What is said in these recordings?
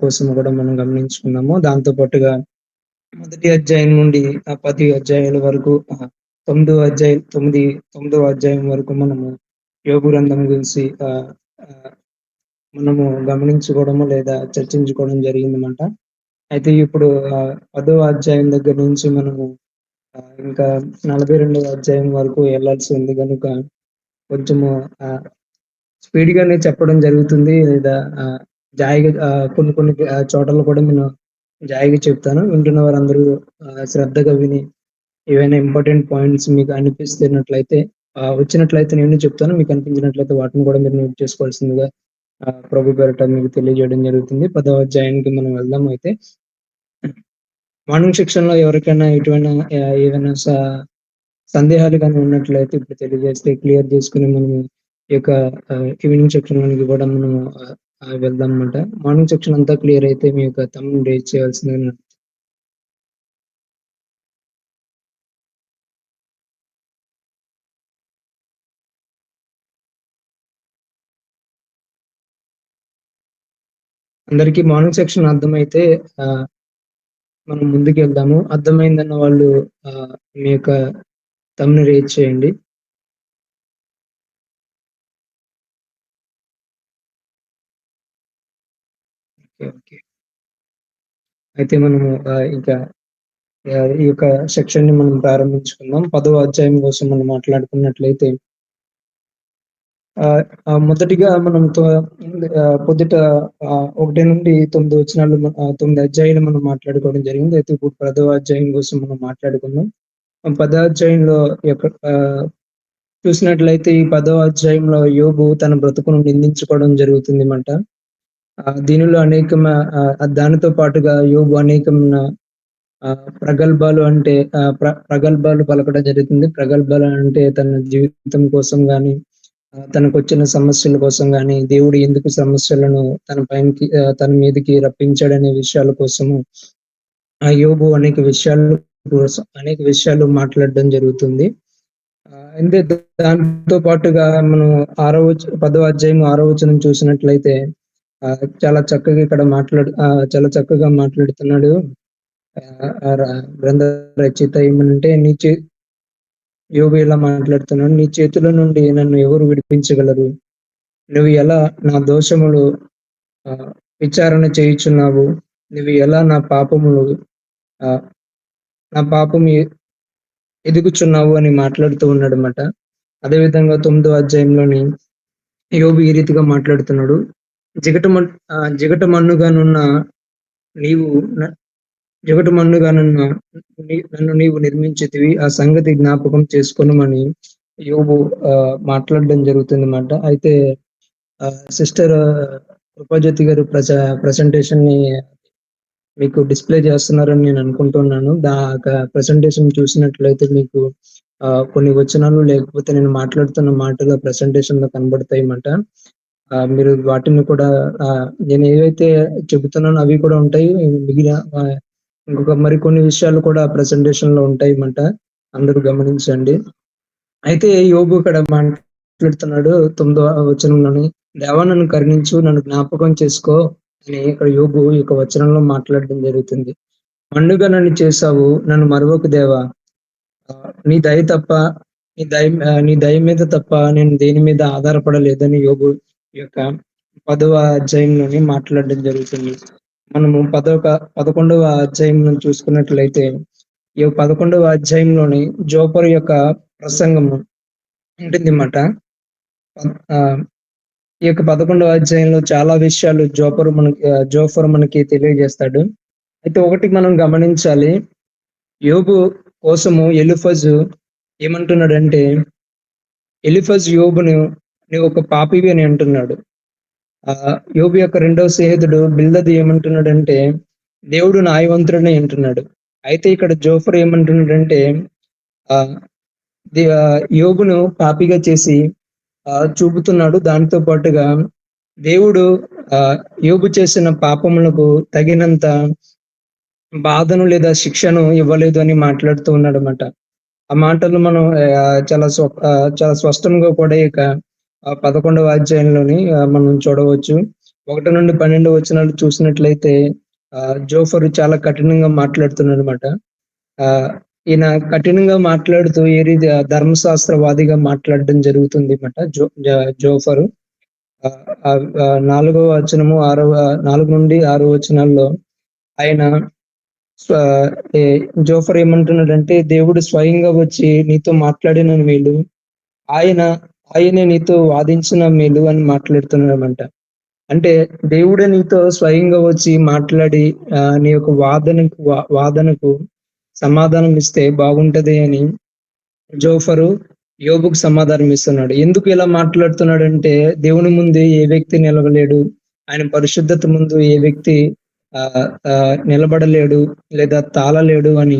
కోసం కూడా మనం గమనించుకున్నాము. దాంతో పాటుగా మొదటి అధ్యాయం నుండి 10 అధ్యాయాల వరకు 9వ అధ్యాయం వరకు మనము యోబు గ్రంథం గురించి ఆహ్, మనము గమనించుకోవడము లేదా చర్చించుకోవడం జరిగిందన్నమాట. అయితే ఇప్పుడు 10వ అధ్యాయం దగ్గర నుంచి మనము ఇంకా 42వ అధ్యాయం వరకు ఎళ్ళాల్సి ఉంది గనుక కొంచెము ఆహ్, స్పీడ్‌గానే చెప్పడం జరుగుతుంది. లేదా జాయిగా కొన్ని కొన్ని చోట్ల కూడా నేను జాయిగా చెప్తాను. వింటున్న వారందరూ శ్రద్ధగా విని ఏవైనా ఇంపార్టెంట్ పాయింట్స్ మీకు అనిపిస్తున్నట్లయితే వచ్చినట్లయితే నేను చెప్తాను. మీకు అనిపించినట్లయితే వాటిని కూడా మీరు నోట్ చేసుకోవాల్సిందిగా ప్రభు పేరిట మీకు తెలియజేయడం జరుగుతుంది. 10వ అధ్యాయానికి మనం వెళ్దాం అయితే. మార్నింగ్ సెక్షన్‌లో ఎవరికైనా ఎటువంటి ఏవైనా సందేహాలు గాని ఉన్నట్లయితే ఇప్పుడు తెలియజేస్తే క్లియర్ చేసుకొని మనము ఈ యొక్క ఈవినింగ్ సెక్షన్‌లోనికి కూడా మనము వెళ్దాం మాట. మార్నింగ్ సెక్షన్ అంతా క్లియర్ అయితే మీ యొక్క థంబ్ రైజ్ చేయాల్సిందిగా అందరికీ మార్నింగ్ సెక్షన్ అర్థమైతే మనం ముందుకెళ్దాము. అర్థమైందన్న వాళ్ళు మీ యొక్క థంబ్‌ని రైజ్ చేయండి. ఓకే. ఓకే. అయితే మనము ఇంకా ఈ యొక్క సెక్షన్‌ని మనం ప్రారంభించుకుందాం. 10వ అధ్యాయం కోసం మనం మాట్లాడుకున్నట్లయితే మొదటిగా మనం పొద్దుట 1-9 వచనాలు 9 అధ్యాయాలు మనం మాట్లాడుకోవడం జరిగింది. అయితే ఇప్పుడు 10వ అధ్యాయం కోసం మనం మాట్లాడుకుందాం. 10వ అధ్యాయంలో చూసినట్లయితే ఈ 10వ అధ్యాయంలో యోబు తన బ్రతుకును నిందించుకోవడం జరుగుతుందన్నమాట. దీనిలో దానితో పాటుగా యోబు అనేకమైన ప్రగల్భాలు అంటే ప్రగల్భాలు పలకడం జరుగుతుంది. ప్రగల్భాలు అంటే తన జీవితం కోసం గాని, తనకొచ్చిన సమస్యల కోసం గాని, దేవుడు ఎందుకు సమస్యలను తన మీదకి రప్పించాడనే విషయాల కోసము యోబు అనేక విషయాలు మాట్లాడడం జరుగుతుంది. అంటే దాంతో పాటుగా మనం 10వ అధ్యాయం 6వ వచనం చూసినట్లయితే చాలా చక్కగా ఇక్కడ చాలా చక్కగా మాట్లాడుతున్నాడు. గ్రంథ రచయిత ఏమనంటే యోబు ఇలా మాట్లాడుతున్నాడు. నీ చేతుల నుండి నన్ను ఎవరు విడిపించగలరు? నువ్వు ఎలా నా దోషములు విచారణ చేయుచున్నావు? నువ్వు ఎలా ఆహ్, నా పాపము ఎదుగుచున్నావు అని మాట్లాడుతూ ఉన్నాడన్నమాట. అదేవిధంగా 9వ అధ్యాయంలోని యోబు ఈ రీతిగా మాట్లాడుతున్నాడు. జిగటమన్నుగానున్న నీవు జిగటమన్నుగానున్న నన్ను నీవు నిర్మించితివి. ఆ సంగతి జ్ఞాపకం చేసుకొనుమని యోబు మాట్లాడడం జరుగుతుందన్నమాట. అయితే సిస్టర్ కృపాజ్యోతి గారు ప్రెజెంటేషన్‌ని మీకు డిస్‌ప్లే చేస్తున్నారని నేను అనుకుంటున్నాను. ప్రెజెంటేషన్ చూసినట్లయితే మీకు కొన్ని వచనాలు లేకపోతే నేను మాట్లాడుతున్న మాటలు ప్రెజెంటేషన్‌లో కనబడతాయన్నమాట. మీరు వాటిని కూడా నేను ఏవైతే చెబుతున్నానో అవి కూడా ఉంటాయి. మిగిలిన ఇంకొక మరికొన్ని విషయాలు కూడా ప్రెజెంటేషన్‌లో ఉంటాయన్నమాట. అందరూ గమనించండి. అయితే యోబు ఇక్కడ మాట్లాడుతున్నాడు 9వ వచనంలోని, "దేవా నన్ను కరుణించు, నన్ను జ్ఞాపకం చేసుకో" అని ఇక్కడ యోబు ఈ యొక్క వచనంలో మాట్లాడడం జరుగుతుంది. "మన్నుగా నన్ను చేశావు, నన్ను మరువకు దేవా. నీ దయ తప్ప నీ దయ మీద తప్ప నేను దేని మీద ఆధారపడలేదని" యోబు ఈ యొక్క 10వ అధ్యాయంలోని మాట్లాడడం జరుగుతుంది. మనము 11వ అధ్యాయం చూసుకున్నట్లయితే, ఈ 11వ అధ్యాయంలోని జోఫరు యొక్క ప్రసంగము ఉంటుందన్నమాట. ఆహ్, ఈ యొక్క 11వ అధ్యాయంలో చాలా విషయాలు జోఫరు మనకి తెలియజేస్తాడు. అయితే ఒకటి మనం గమనించాలి. యోబు కోసము ఎలీఫజు ఏమంటున్నాడంటే, ఎలీఫజు యోబును "నీవు ఒక పాపివి" అని అంటున్నాడు. యోబు యొక్క రెండవ స్నేహితుడు బిల్దదు ఏమంటున్నాడంటే, "దేవుడు న్యాయవంతుడని" అంటున్నాడు. అయితే ఇక్కడ జోఫరు ఏమంటున్నాడంటే, ఆహ్, యోబును పాపిగా చేసి చూపుతున్నాడు. దానితో పాటుగా దేవుడు ఆహ్, యోబు చేసిన పాపములకు తగినంత బాధను లేదా శిక్షను ఇవ్వలేదు అని మాట్లాడుతూ ఉన్నాడన్నమాట. ఆ మాటలు మనం చాలా స్పష్టంగా కూడా ఇక 11వ అధ్యాయంలోని మనం చూడవచ్చు. 1-12 వచనాలు చూసినట్లయితే జోఫరు చాలా కఠినంగా మాట్లాడుతున్నాడనమాట. ఆహ్, ఈయన కఠినంగా మాట్లాడుతూ ఏ రీతి ధర్మశాస్త్రవాదిగా మాట్లాడడం జరుగుతుంది మాట జోఫరు. 4వ వచనము, 4-6 వచనాల్లో ఆయన స్వ ఏ జోఫర్ ఏమంటున్నాడంటే, దేవుడు స్వయంగా వచ్చి నీతో మాట్లాడిన మేలు, ఆయన ఆయనే నీతో వాదించిన మేలు అని మాట్లాడుతున్నాడనమాట. అంటే దేవుడే నీతో స్వయంగా వచ్చి మాట్లాడి నీ యొక్క వాదనకు సమాధానం ఇస్తే బాగుంటది అని జోఫరు యోబుకు సమాధానం ఇస్తున్నాడు. ఎందుకు ఇలా మాట్లాడుతున్నాడంటే, దేవుని ముందు ఏ వ్యక్తి నిలవలేడు. ఆయన పరిశుద్ధత ముందు ఏ వ్యక్తి నిలబడలేడు లేదా తాళలేడు అని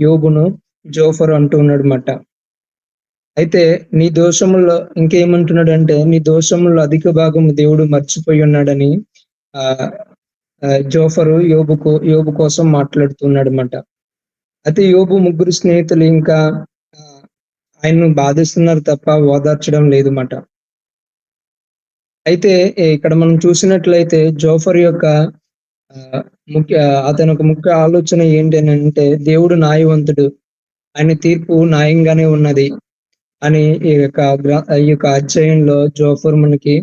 యోబును జోఫరు అంటున్నాడన్నమాట. అయితే నీ దోషముల్లో ఇంకేమంటున్నాడంటే, నీ దోషముల్లో అధిక భాగం దేవుడు మర్చిపోయి ఉన్నాడని ఆహ్, జోఫరు యోబు కోసం మాట్లాడుతున్నాడన్నమాట. అయితే యోబు ముగ్గురు స్నేహితులు ఇంకా ఆయన్ను బాధిస్తున్నారు తప్ప ఓదార్చడం లేదు మాట. అయితే ఇక్కడ మనం చూసినట్లయితే జోఫర్ యొక్క ఆహ్, అతని యొక్క ముఖ్య ఆలోచన ఏంటి అనంటే, దేవుడు న్యాయవంతుడు. ఆయన తీర్పు న్యాయంగానే ఉన్నది అని ఈ యొక్క అధ్యాయంలో జోఫర్ మనకి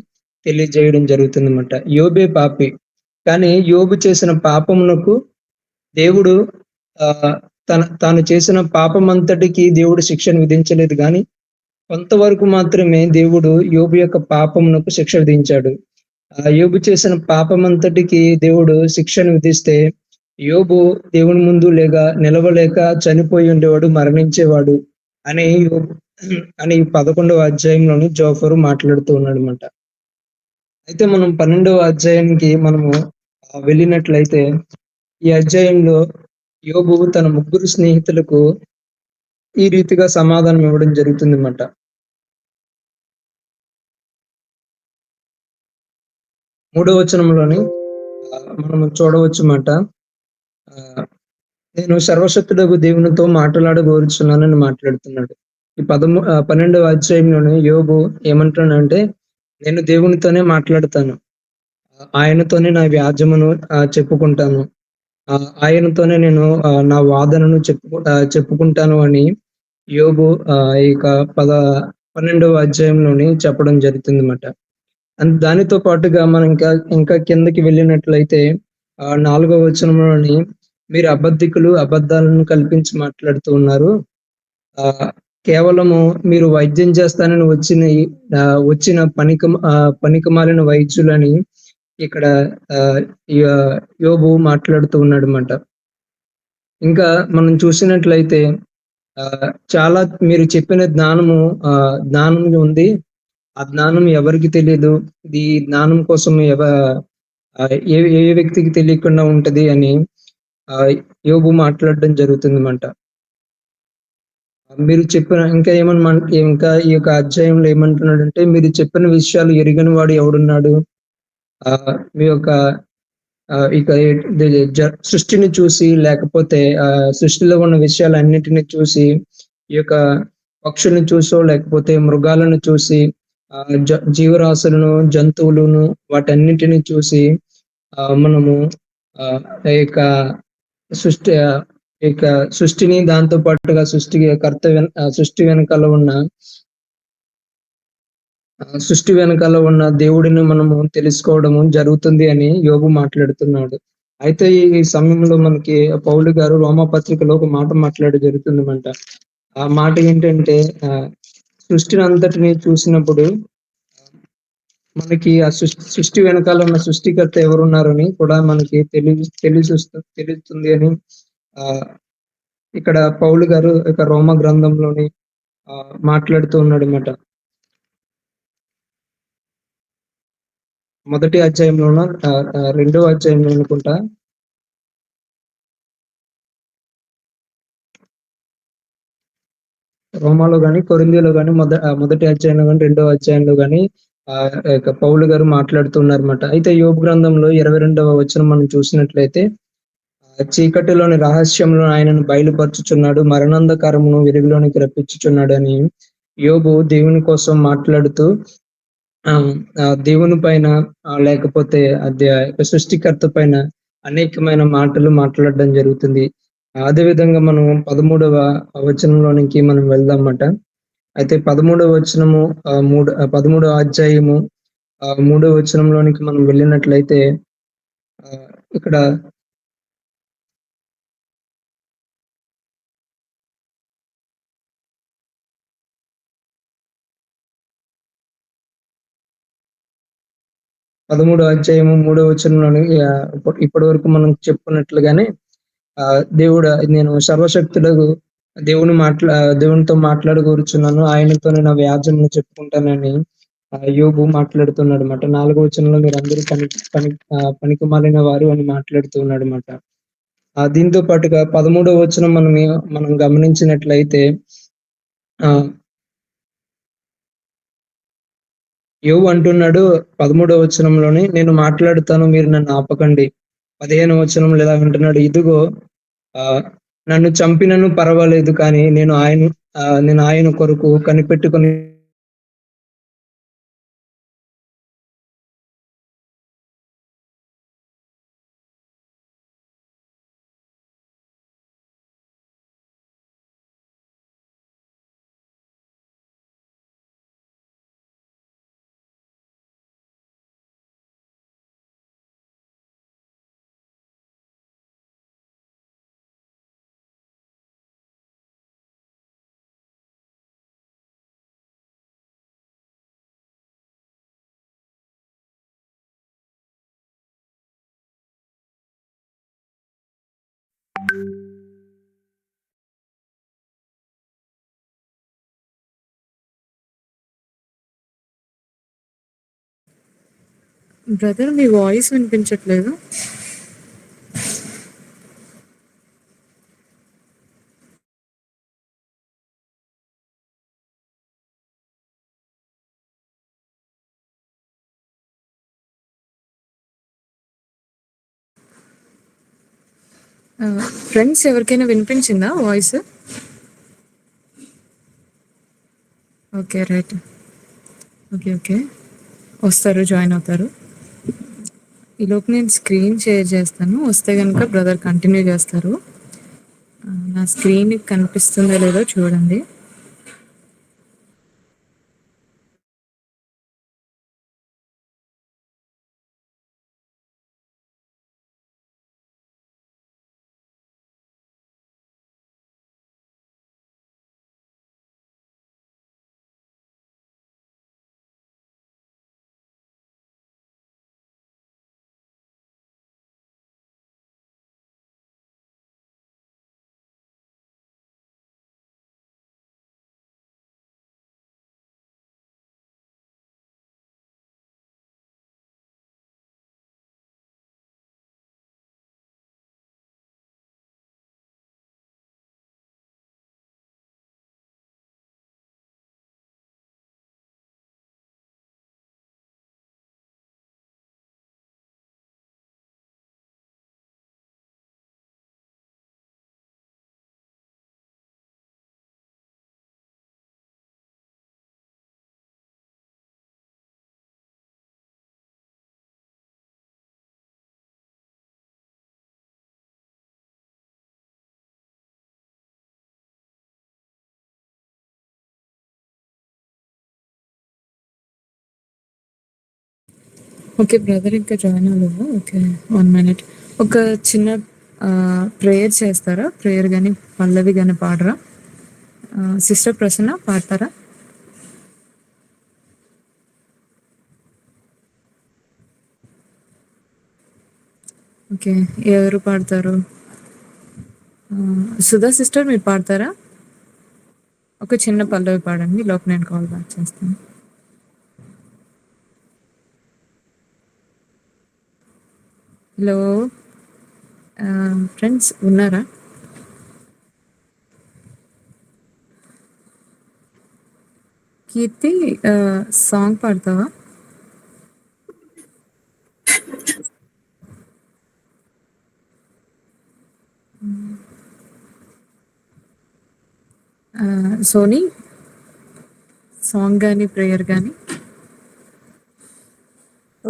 తెలియజేయడం జరుగుతుందన్నమాట. యోబే పాపి. కానీ యోబు చేసిన పాపమునకు దేవుడు ఆహ్, తాను చేసిన పాపమంతటికి దేవుడు శిక్షను విధించలేదు గానీ, కొంతవరకు మాత్రమే దేవుడు యోబు యొక్క పాపమునకు శిక్ష విధించాడు. యోబు చేసిన పాపమంతటికి దేవుడు శిక్షను విధిస్తే, యోబు దేవుని ముందు నిలవలేక చనిపోయి ఉండేవాడు, మరణించేవాడు అని అని 11వ అధ్యాయంలోని జోఫరు మాట్లాడుతూ ఉన్నాడన్నమాట. అయితే మనం 12వ అధ్యాయానికి మనము వెళ్ళినట్లయితే, ఈ అధ్యాయంలో యోబు తన ముగ్గురు స్నేహితులకు ఈ రీతిగా సమాధానం ఇవ్వడం జరుగుతుందన్నమాట. 3వ వచనంలోని మనము చూడవచ్చు మాట. నేను సర్వశక్తుడగు దేవునితో మాట్లాడగోరుచున్నానని మాట్లాడుతున్నాడు. ఈ 12వ అధ్యాయంలోని యోబు ఏమంటున్నాడంటే, నేను దేవునితోనే మాట్లాడతాను. ఆయనతోనే నా వ్యాజ్యమును చెప్పుకుంటాను. ఆయనతోనే నేను నా వాదనను చెప్పుకుంటాను అని యోబు ఇక 12వ అధ్యాయంలోని చెప్పడం జరుగుతుందన్నమాట. దానితో పాటుగా మనం ఇంకా కిందకి వెళ్ళినట్లయితే 4వ వచనంలోని మీరు అబద్ధికులు, అబద్ధాలను కల్పించి మాట్లాడుతూ ఉన్నారు. కేవలము మీరు వైద్యం చేస్తానని వచ్చిన పనికిమాలిన వైద్యులని ఇక్కడ యోబు మాట్లాడుతూ ఉన్నాడన్నమాట. ఇంకా మనం చూసినట్లయితే చాలా మీరు చెప్పిన జ్ఞానం ఉంది. ఆ జ్ఞానం ఎవరికి తెలీదు. ఈ జ్ఞానం కోసం ఏ వ్యక్తికి తెలియకుండా ఉంటది అని యోబు మాట్లాడడం జరుగుతుందన్నమాట. మీరు చెప్పిన ఇంకా ఈ యొక్క అధ్యాయంలో ఏమంటున్నాడంటే, మీరు చెప్పిన విషయాలు ఎరుగని వాడు ఎవడున్నాడు? మీ యొక్క ఇక సృష్టిని చూసి లేకపోతే సృష్టిలో ఉన్న విషయాలన్నిటిని చూసి, ఈ యొక్క పక్షుల్ని చూసో లేకపోతే మృగాలను చూసి జీవరాశులను, జంతువులను వాటన్నిటిని చూసి మనము ఈ యొక్క సృష్టిని దాంతో పాటుగా సృష్టి వెనకాల ఉన్న దేవుడిని మనము తెలుసుకోవడము జరుగుతుంది అని యోబు మాట్లాడుతున్నాడు. అయితే ఈ సమయంలో మనకి పౌలు గారు రోమా పత్రికలో ఒక మాట మాట్లాడడం జరుగుతుందన్నమాట. ఆ మాట ఏంటంటే, సృష్టిని అంతటిని చూసినప్పుడు మనకి ఆ సృష్టి వెనకాల ఉన్న సృష్టికర్త ఎవరున్నారని కూడా మనకి తెలుస్తుంది అని ఇక్కడ పౌలు గారు రోమ గ్రంథంలోని మాట్లాడుతూ ఉన్నాడన్నమాట. మొదటి అధ్యాయంలోన 2వ అధ్యాయంలో అనుకుంటా. రోమాలో గాని, కొరింథీలో గాని మొదటి అధ్యాయంలో గాని, 2వ అధ్యాయంలో గాని పౌలు గారు మాట్లాడుతున్నారన్నమాట. అయితే యోబు గ్రంథంలో 22వ వచనం మనం చూసినట్లయితే, చీకటిలోని రహస్యంలో ఆయనను బయలుపరచుచున్నాడు, మరణాంధకారమును వెలుగులోనికి రప్పించుచున్నాడు అని యోబు దేవుని కోసం మాట్లాడుతూ దేవుని పైన లేకపోతే సృష్టికర్త పైన అనేకమైన మాటలు మాట్లాడడం జరుగుతుంది. అదే విధంగా మనం 13వ వచనంలోనికి మనం వెళ్దాం. అయితే 13వ వచనము 13వ అధ్యాయము 3వ వచనంలోనికి మనం వెళ్ళినట్లయితే ఇక్కడ 13వ అధ్యాయము 3వ వచనంలోని ఇప్పటి వరకు మనం చెప్పుకున్నట్లుగానే నేను సర్వశక్తుడగు దేవునితో మాట్లాడగోరుచున్నాను. ఆయనతోనే నా వ్యాజ్యమును చెప్పుకుంటానని యోబు మాట్లాడుతున్నాడన్నమాట. 4వ వచనంలో మీరందరూ పనికిమాలిన వారు అని మాట్లాడుతూ ఉన్నాడన్నమాట. దీంతో పాటుగా 13వ వచనం మనం గమనించినట్లయితే ఆహ్, యోబు అంటున్నాడు 13వ వచనంలోని, నేను మాట్లాడుతాను మీరు నన్ను ఆపకండి. 15వ వచనంలో ఇలా అంటున్నాడు, ఇదిగో నన్ను చంపినను పర్వాలేదు కానీ నేను ఆయన కొరకు కనిపెట్టుకొని బ్రదర్ మీ వాయిస్ వినిపించట్లేదు. ఫ్రెండ్స్ ఎవరికైనా వినిపించిందా వాయిస్? Okay right. ఓకే వస్తారు, జాయిన్ అవుతారు. ఈలోపు నేను స్క్రీన్ షేర్ చేస్తాను. వస్తే కనుక బ్రదర్ కంటిన్యూ చేస్తారు. నా స్క్రీన్ కనిపిస్తుందో లేదో చూడండి. ఓకే బ్రదర్ ఇంకా జాయిన్ అవ్వలేదా? Okay 1 minute. ఒక చిన్న ప్రేయర్ చేస్తారా? ప్రేయర్ కానీ పల్లవి కానీ పాడరా? సిస్టర్ ప్రసన్న పాడతారా? ఓకే ఎవరు పాడతారు? సుధా సిస్టర్ మీరు పాడతారా? ఒక చిన్న పల్లవి పాడండి, లోపు నేను కాల్ బ్యాక్ చేస్తాను. హలో ఫ్రెండ్స్ ఉన్నారా? కీర్తి సాంగ్ పాడతావా? సోనీ సాంగ్ కానీ ప్రేయర్ కానీ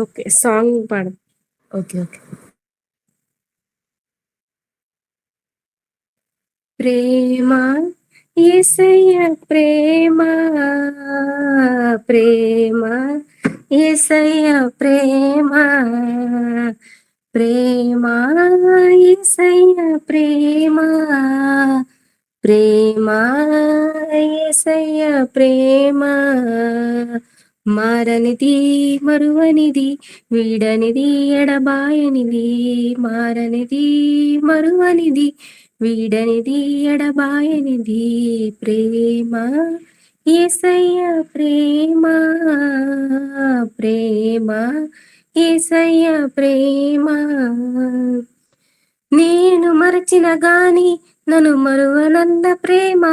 ఓకే. సాంగ్ పాడు. ఓకే. ఓకే. ప్రేమ యేసయ్య ప్రేమ, ప్రేమ యేసయ్య ప్రేమ, ప్రేమ యేసయ్య ప్రేమ, ప్రేమ యేసయ్య ప్రేమ, మారనిది మరువనిది వీడనిది ఎడబాయనిది, మారనిది మరువనిది వీడనిది ఎడబాయనిది, ప్రేమ యేసయ్య ప్రేమ, ప్రేమ యేసయ్య ప్రేమ, నేను మరచిన గాని నన్ను మరువనన్న ప్రేమ,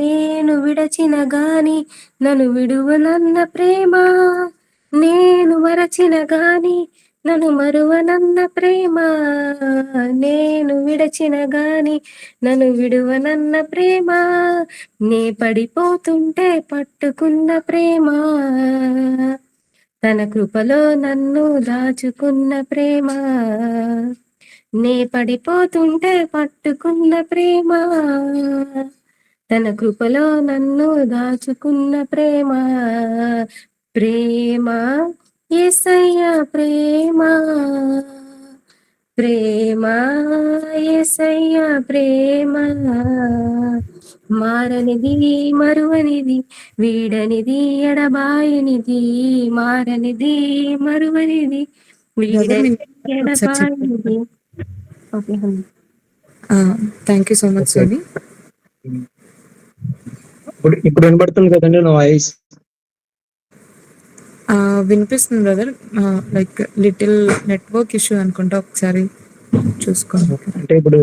నేను విడచిన గాని నన్ను విడువనన్న ప్రేమ, నేను మరచిన గాని నన్ను మరువనన్న ప్రేమ, నేను విడచిన గాని నన్ను విడువనన్న ప్రేమ, నే పడిపోతుంటే పట్టుకున్న ప్రేమ, తన కృపలో నన్ను దాచుకున్న ప్రేమ, నే పడిపోతుంటే పట్టుకున్న ప్రేమ, తన కృపలో నన్ను దాచుకున్న ప్రేమ, ప్రేమ యేసయ్య ప్రేమ, ప్రేమ యేసయ్య ప్రేమ, మారనిది మరువనిది వీడనిది ఎడబాయనిది, మారనిది మరువనిది బ్రదర్ వీడనిది ఒకసారి చెప్పండి. ఎడబాయనిది. Okay. Thank you so much okay. Soni. ఇప్పుడు వినబడుతుంది కదండి నా వాయిస్? వినిపిస్తుంది brother. Like little network issue అనుకుంటా, ఒకసారి చూసుకోండి. అంటే ఇప్పుడు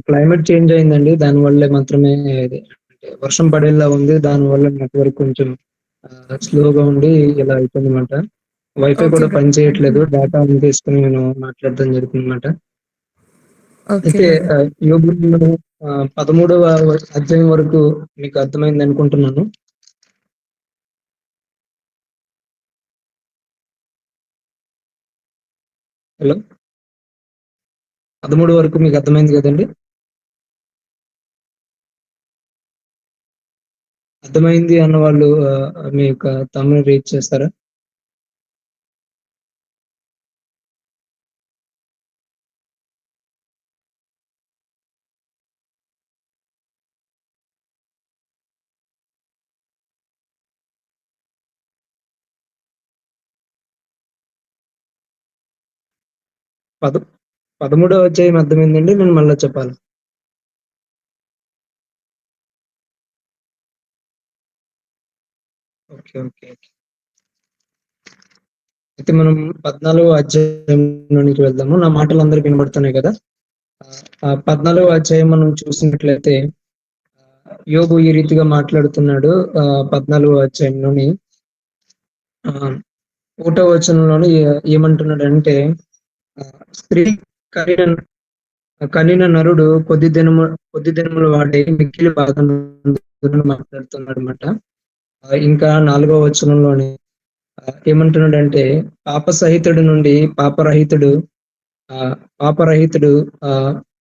క్లైమేట్ చేంజ్ అయిందండి. దాని వల్ల మాత్రమే ఇది అంటే వర్షం పడేలా ఉంది. దాని వల్ల నెట్వర్క్ కొంచెం స్లోగా ఉండి ఇలా అయిపోయిందన్నమాట. వైఫై ఓకే కూడా బ్రదర్. పని చేయట్లేదు. డేటా ఆన్ చేసుకుని నేను మాట్లాడడం జరుగుతుందన్నమాట. ఓకే అయితే బ్రదర్. యోబు 13వ అధ్యాయం వరకు మీకు అర్థమైంది అనుకుంటున్నాను. హలో, 13 వరకు మీకు అర్థమైంది కదండి? అర్థమైంది అన్న వాళ్ళు మీ యొక్క తమ్ముని రీచ్ చేస్తారా? పద 13వ అధ్యాయం అర్థమైందండి? నేను మళ్ళీ చెప్పాలి? ఓకే. ఓకే. అయితే మనం 14వ అధ్యాయంలోనికి వెళ్దాము. నా మాటలు అందరికి వినబడుతున్నాయి కదా? 14వ అధ్యాయం మనం చూసినట్లయితే యోబు ఈ రీతిగా మాట్లాడుతున్నాడు. 14వ అధ్యాయంలోని 1వ వచనంలోని ఏమంటున్నాడంటే, స్త్రీ కనిన నరుడు కొద్ది దినముల వాడే మిక్కిలి బాధను మాట్లాడుతున్నాడు అనమాట. ఇంకా 4వ వచనంలోని ఏమంటున్నాడంటే, పాపరహితుడు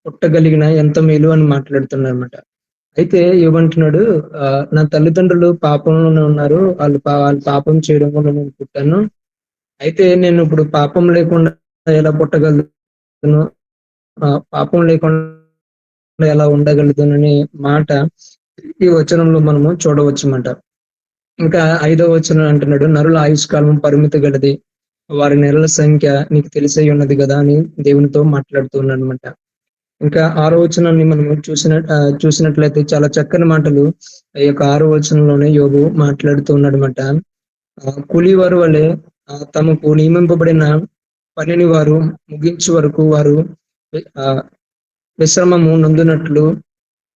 పుట్టగలిగిన ఎంత మేలు అని మాట్లాడుతున్నాడు అనమాట. అయితే ఏమంటున్నాడు, నా తల్లిదండ్రులు పాపంలోనే ఉన్నారు. వాళ్ళు పాపం చేయడం వల్ల నేను పుట్టాను. అయితే నేను ఇప్పుడు పాపం లేకుండా ఎలా పుట్టగలను, పాపం లేకుండా ఎలా ఉండగలుగుతాననే మాట ఈ వచనంలో మనము చూడవచ్చు అన్నమాట. ఇంకా 5వ వచనం అంటున్నాడు, నరుల ఆయుష్కాలం పరిమితి గలది, వారి నెలల సంఖ్య నీకు తెలిసే ఉన్నది కదా అని దేవునితో మాట్లాడుతున్నాడు అనమాట. ఇంకా 6వ వచనాన్ని మనం చూసినట్లయితే చాలా చక్కని మాటలు ఈ యొక్క 6వ వచనంలోనే యోబు మాట్లాడుతూ ఉన్నాడు అనమాట. కూలీవారు వలె తమకు నియమింపబడిన పనిని వారు ముగించే వరకు వారు విశ్రమము నొందినట్లు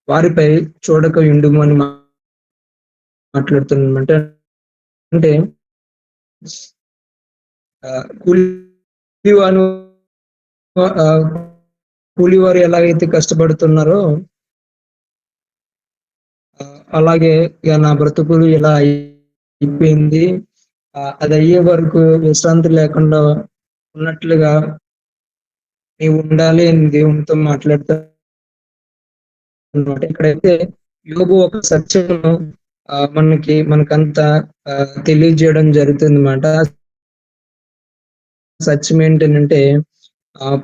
వారిపై చూడక ఉండుము అని మాట్లాడుతున్నమాట. అంటే కూలివారు ఎలాగైతే కష్టపడుతున్నారో అలాగే ఇక నా బ్రతుకులు ఇలా అయిపోయింది. అది అయ్యే వరకు విశ్రాంతి లేకుండా ఉన్నట్లుగా నీవు ఉండాలి అని దేవునితో మాట్లాడుతా అన్నమాట. ఇక్కడైతే యోబు ఒక సత్యమును మనకంతా తెలియజేయడం జరుగుతుందన్నమాట. సత్యం ఏంటనంటే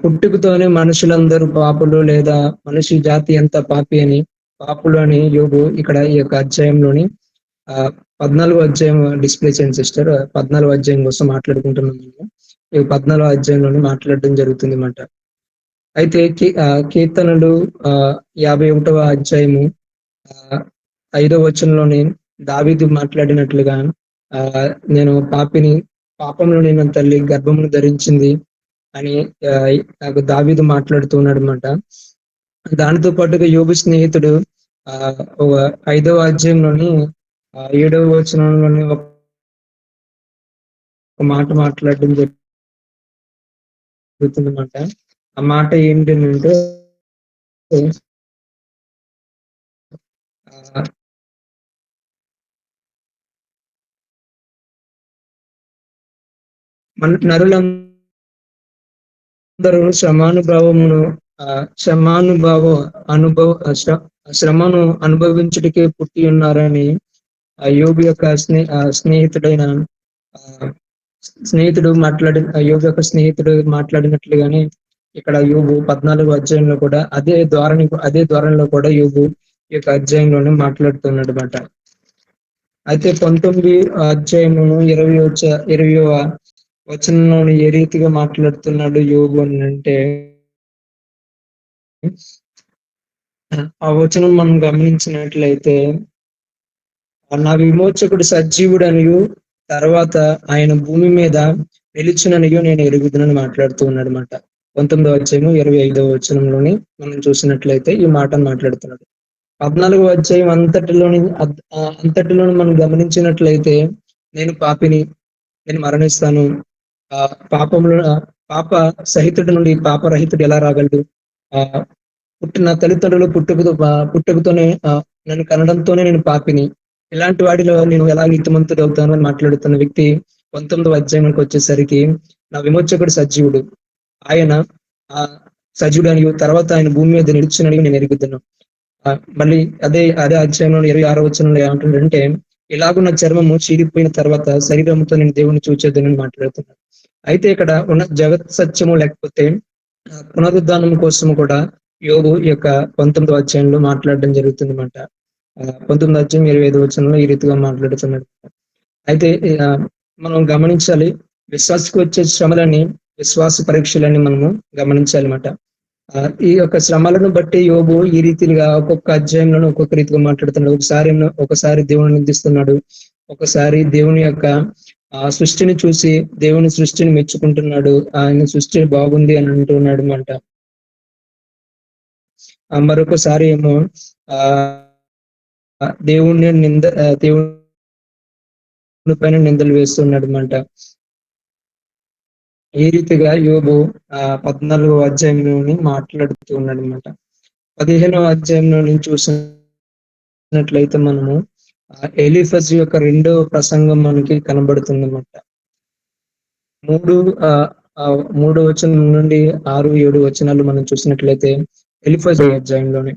పుట్టుకతోనే మనుషులందరూ పాపులు లేదా మనిషి జాతి అంతా పాపులు అని యోబు ఇక్కడ ఈ యొక్క అధ్యాయంలోని 14వ అధ్యాయం డిస్ప్లే చేయండి సిస్టర్. 14వ అధ్యాయం కోసం మాట్లాడుకుంటున్నాం మేము. ఈ 14వ అధ్యాయంలోని మాట్లాడడం జరుగుతుంది అన్నమాట. అయితే కీర్తనలు 51వ అధ్యాయము 5వ వచనంలోని దావీదు మాట్లాడినట్లుగా నేను పాపంలో నేను తల్లి గర్భమును ధరించింది అని నాకు దావీదు మాట్లాడుతూ ఉన్నాడు అనమాట. దానితో పాటుగా యోబు స్నేహితుడు 5వ అధ్యాయంలోని 7వ వచనంలోని ఒక మాట మాట్లాడడం జరుగుతుందన్నమాట. ఆ మాట ఏంటంటే నరులందరూ శ్రమను అనుభవించుటకే పుట్టి ఉన్నారని యోబు యొక్క యోబు యొక్క స్నేహితుడు మాట్లాడినట్లుగానే ఇక్కడ యోబు 14వ అధ్యాయంలో కూడా అదే ధోరణిలో కూడా యోబు ఈ యొక్క అధ్యాయంలోనే మాట్లాడుతున్నాడు అన్నమాట. అయితే 19 అధ్యాయము 20వ వచనంలోని ఏ రీతిగా మాట్లాడుతున్నాడు యోబు అని అంటే, ఆ వచనం మనం గమనించినట్లయితే నా విమోచకుడు సజీవుడనియు తర్వాత ఆయన భూమి మీద నిలుచుననియు నేను ఎరుగుదునని మాట్లాడుతూ ఉన్నాడు అనమాట. 19వ అధ్యాయము 25వ వచనంలోని మనం చూసినట్లయితే ఈ మాటను మాట్లాడుతున్నాడు. 14వ అధ్యాయం అంతటిలోని మనం గమనించినట్లయితే నేను పాపిని, నేను మరణిస్తాను, పాప సహితుడి నుండి పాపరహితుడు ఎలా రాగలడు, పుట్టిన తల్లిదండ్రులు పుట్టుకతోనే నన్ను కనడంతోనే నేను పాపిని, ఇలాంటి వాడిలో నేను ఎలా నీతిమంతుడు అవుతాను అని మాట్లాడుతున్న వ్యక్తి 19వ అధ్యాయానికి వచ్చేసరికి నా విమోచకుడు సజీవుడు, ఆయన సజీవుడు అని తర్వాత ఆయన భూమి మీద నిలిచినని నేను ఎరుగుతున్నాను. మళ్ళీ అదే అధ్యాయంలో 26వ వచనంలో ఏమంటుందంటే, ఇలాగూ నా చర్మము చీలిపోయిన తర్వాత శరీరంతో నేను దేవుణ్ణి చూచేద్దని మాట్లాడుతున్నాను. అయితే ఇక్కడ ఉన్న జగత్ సత్యము లేకపోతే పునరుద్ధానం కోసము కూడా యోబు ఈ యొక్క 19వ అధ్యాయంలో మాట్లాడడం జరుగుతుంది అన్నమాట. 19వ అధ్యాయం 25వ వచనంలో ఈ రీతిగా మాట్లాడుతున్నాడు. అయితే మనం గమనించాలి, విశ్వాసకు వచ్చే శ్రమలని, విశ్వాస పరీక్షలని మనము గమనించాలి అన్నమాట. ఈ యొక్క శ్రమలను బట్టి యోబు ఈ రీతిగా ఒక్కొక్క అధ్యాయంలో ఒక్కొక్క రీతిగా మాట్లాడుతున్నాడు. ఒకసారి దేవుని నిందిస్తున్నాడు, ఒకసారి దేవుని యొక్క సృష్టిని చూసి దేవుని సృష్టిని మెచ్చుకుంటున్నాడు, ఆయన సృష్టి బాగుంది అని అంటున్నాడు అన్నమాట. మరొకసారి ఏమో దేవుని పైన నిందలు వేస్తున్నాడు అన్నమాట. ఈ రీతిగా యోబు 14వ అధ్యాయంలోని మాట్లాడుతూ ఉన్నాడు అన్నమాట. 15వ అధ్యాయంలో నుంచి చూసినట్లయితే మనము ఎలీఫజ్ యొక్క 2వ ప్రసంగం మనకి కనబడుతుంది అన్నమాట. 3వ వచనం నుండి 6-7 వచనాలు మనం చూసినట్లయితే ఎలీఫజ్ అధ్యాయంలోనే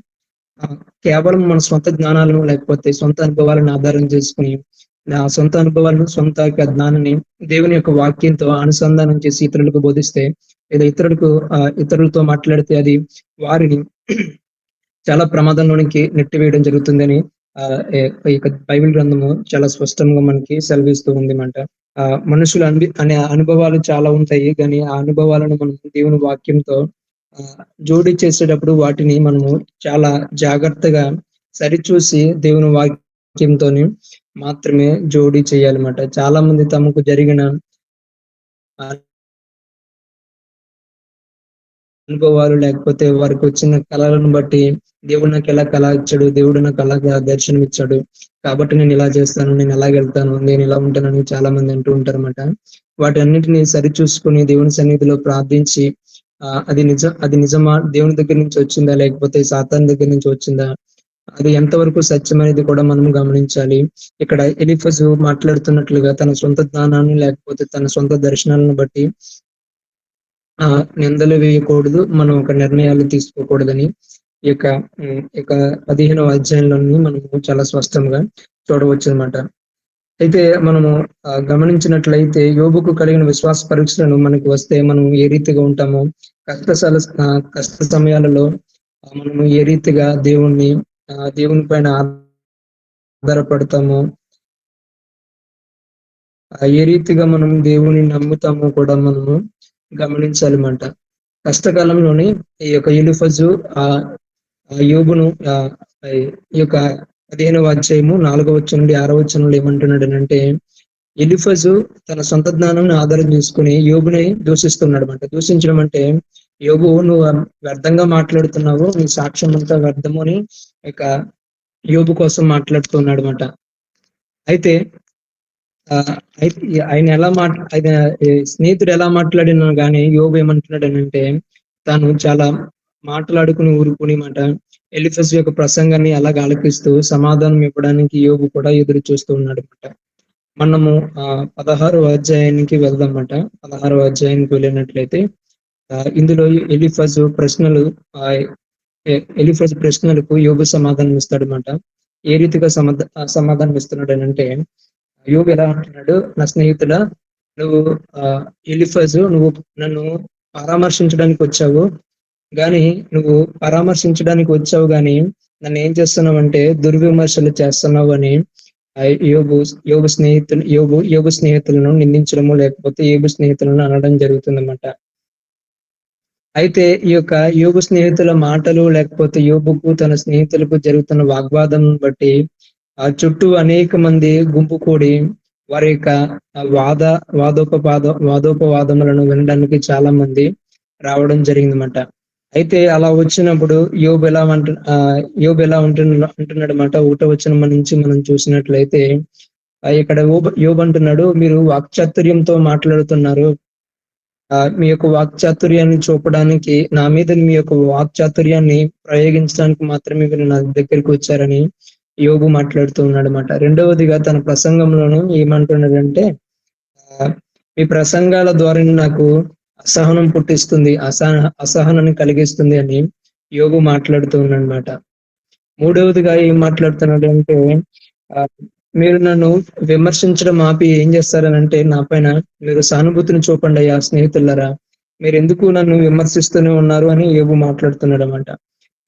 కేవలం మన సొంత జ్ఞానాలను లేకపోతే సొంత అనుభవాలను ఆధారం చేసుకుని సొంత అనుభవాలను, సొంత జ్ఞానాన్ని దేవుని యొక్క వాక్యంతో అనుసంధానం చేసి ఇతరులకు బోధిస్తే లేదా ఇతరులతో మాట్లాడితే అది వారిని చాలా ప్రమాదంలోనికి నెట్టివేయడం జరుగుతుందని బైబిల్ గ్రంథము చాలా స్పష్టంగా మనకి సెలవిస్తూ ఉంది అన్నమాట. మనుషుల అనే అనుభవాలు చాలా ఉంటాయి, కానీ ఆ అనుభవాలను మనం దేవుని వాక్యంతో జోడి చేసేటప్పుడు వాటిని మనము చాలా జాగ్రత్తగా సరిచూసి దేవుని వాక్యంతో మాత్రమే జోడి చేయాలన్నమాట. చాలా మంది తమకు జరిగిన అనుభవాలు లేకపోతే వారికి వచ్చిన కళలను బట్టి దేవుడు నాకు ఎలా కళ ఇచ్చాడు, దేవుడు నాకు అలాగా దర్శనం ఇచ్చాడు కాబట్టి నేను ఇలా చేస్తాను, నేను ఎలా వెళ్తాను, నేను ఇలా ఉంటానని చాలా మంది అంటూ ఉంటారు అన్నమాట. వాటి అన్నిటిని సరిచూసుకుని దేవుని సన్నిధిలో ప్రార్థించి అది నిజమా, దేవుని దగ్గర నుంచి వచ్చిందా లేకపోతే సాతాను దగ్గర నుంచి వచ్చిందా, అది ఎంతవరకు సత్యమనేది కూడా మనం గమనించాలి. ఇక్కడ ఎలీఫజు మాట్లాడుతున్నట్లుగా తన సొంత జ్ఞానాన్ని లేకపోతే తన సొంత దర్శనాలను బట్టి నిందలు వేయకూడదు. మనం ఒక నిర్ణయాలు తీసుకోకూడదని ఈ యొక్క 15వ అధ్యాయంలోని మనము చాలా స్పష్టంగా చూడవచ్చనమాట. అయితే మనము గమనించినట్లయితే యోబుకు కలిగిన విశ్వాస పరీక్షలను మనకి వస్తే మనం ఏ రీతిగా ఉంటామో, కష్ట సమయాలలో మనము ఏ రీతిగా దేవుని పైన ఆధారపడతామో, ఏ రీతిగా మనం దేవుని నమ్ముతామో కూడా మనము గమనించాలన్నమాట. కష్టకాలంలోని ఈ యొక్క ఎలీఫజు యోబును ఈ యొక్క 15వ అధ్యాయము 4వ వచనం నుండి 6వ వచనంలో ఏమంటున్నాడనంటే, ఎలీఫజు తన సొంత జ్ఞానాన్ని ఆధారం చేసుకుని యోబుని దూషిస్తున్నాడన్నమాట. దూషించడం అంటే, యోబు నువ్వు వ్యర్థంగా మాట్లాడుతున్నావు, నీ సాక్ష్యం అంతా వ్యర్థము అని ఇక యోబు కోసం మాట్లాడుతున్నాడన్నమాట. అయితే ఆయన స్నేహితుడు ఎలా మాట్లాడినా గానీ యోబు ఏమంటున్నాడనంటే, తాను చాలా మాట్లాడుకుని ఊరుకుని మాట ఎలీఫజు యొక్క ప్రసంగాన్ని అలాగ ఆలకిస్తూ సమాధానం ఇవ్వడానికి యోబు కూడా ఎదురు చూస్తూ ఉన్నాడన్నమాట. మనము 16వ అధ్యాయానికి వెళ్దామట. 16వ అధ్యాయానికి వెళ్ళినట్లయితే ఇందులో ఎలీఫజు ప్రశ్నలకు యోబు సమాధానం ఇస్తాడన్నమాట. ఏ రీతిగా సమాధానం ఇస్తున్నాడనంటే, యోబు ఎలా అంటున్నాడు, నా స్నేహితుడా, నువ్వు ఎలీఫజు నువ్వు నన్ను పరామర్శించడానికి వచ్చావు గాని నన్ను ఏం చేస్తున్నావంటే దుర్విమర్శలు చేస్తున్నావు అని యోబు స్నేహితులను నిందించడము లేకపోతే యోబు స్నేహితులను అనడం జరుగుతుందన్నమాట. అయితే ఈ యొక్క యోబు స్నేహితుల మాటలు లేకపోతే యోబుకు తన స్నేహితులకు జరుగుతున్న వాగ్వాదం బట్టి చుట్టూ అనేక మంది గుంపు కూడి వారి యొక్క వాదోపవాదములను వినడానికి చాలా మంది రావడం జరిగిందన్నమాట. అయితే అలా వచ్చినప్పుడు యోబు ఎలా అంటున్నాడన్నమాట. 1వ వచనం నుంచి మనం చూసినట్లయితే ఇక్కడ యోబు అంటున్నాడు, మీరు వాక్చాతుర్యంతో మాట్లాడుతున్నారు. మీ యొక్క వాక్చాతుర్యాన్ని చూపడానికి నా మీద మీ యొక్క వాక్చాతుర్యాన్ని ప్రయోగించడానికి మాత్రమే మీరు నా దగ్గరికి వచ్చారని యోబు మాట్లాడుతూ ఉన్నాడన్నమాట. రెండవదిగా తన ప్రసంగంలోనూ ఏమంటున్నాడంటే, మీ ప్రసంగాల ద్వారా నాకు అసహనం పుట్టిస్తుంది, అసహనాన్ని కలిగిస్తుంది అని యోబు మాట్లాడుతూ ఉన్నాడన్నమాట. మూడవదిగా ఏం మాట్లాడుతున్నాడంటే, మీరు నన్ను విమర్శించడం ఆపి ఏం చేస్తారనంటే, నా పైన మీరు సానుభూతిని చూపండి అయ్యా స్నేహితులారా, మీరు ఎందుకు నన్ను విమర్శిస్తూనే ఉన్నారు అని యోబు మాట్లాడుతున్నాడన్నమాట.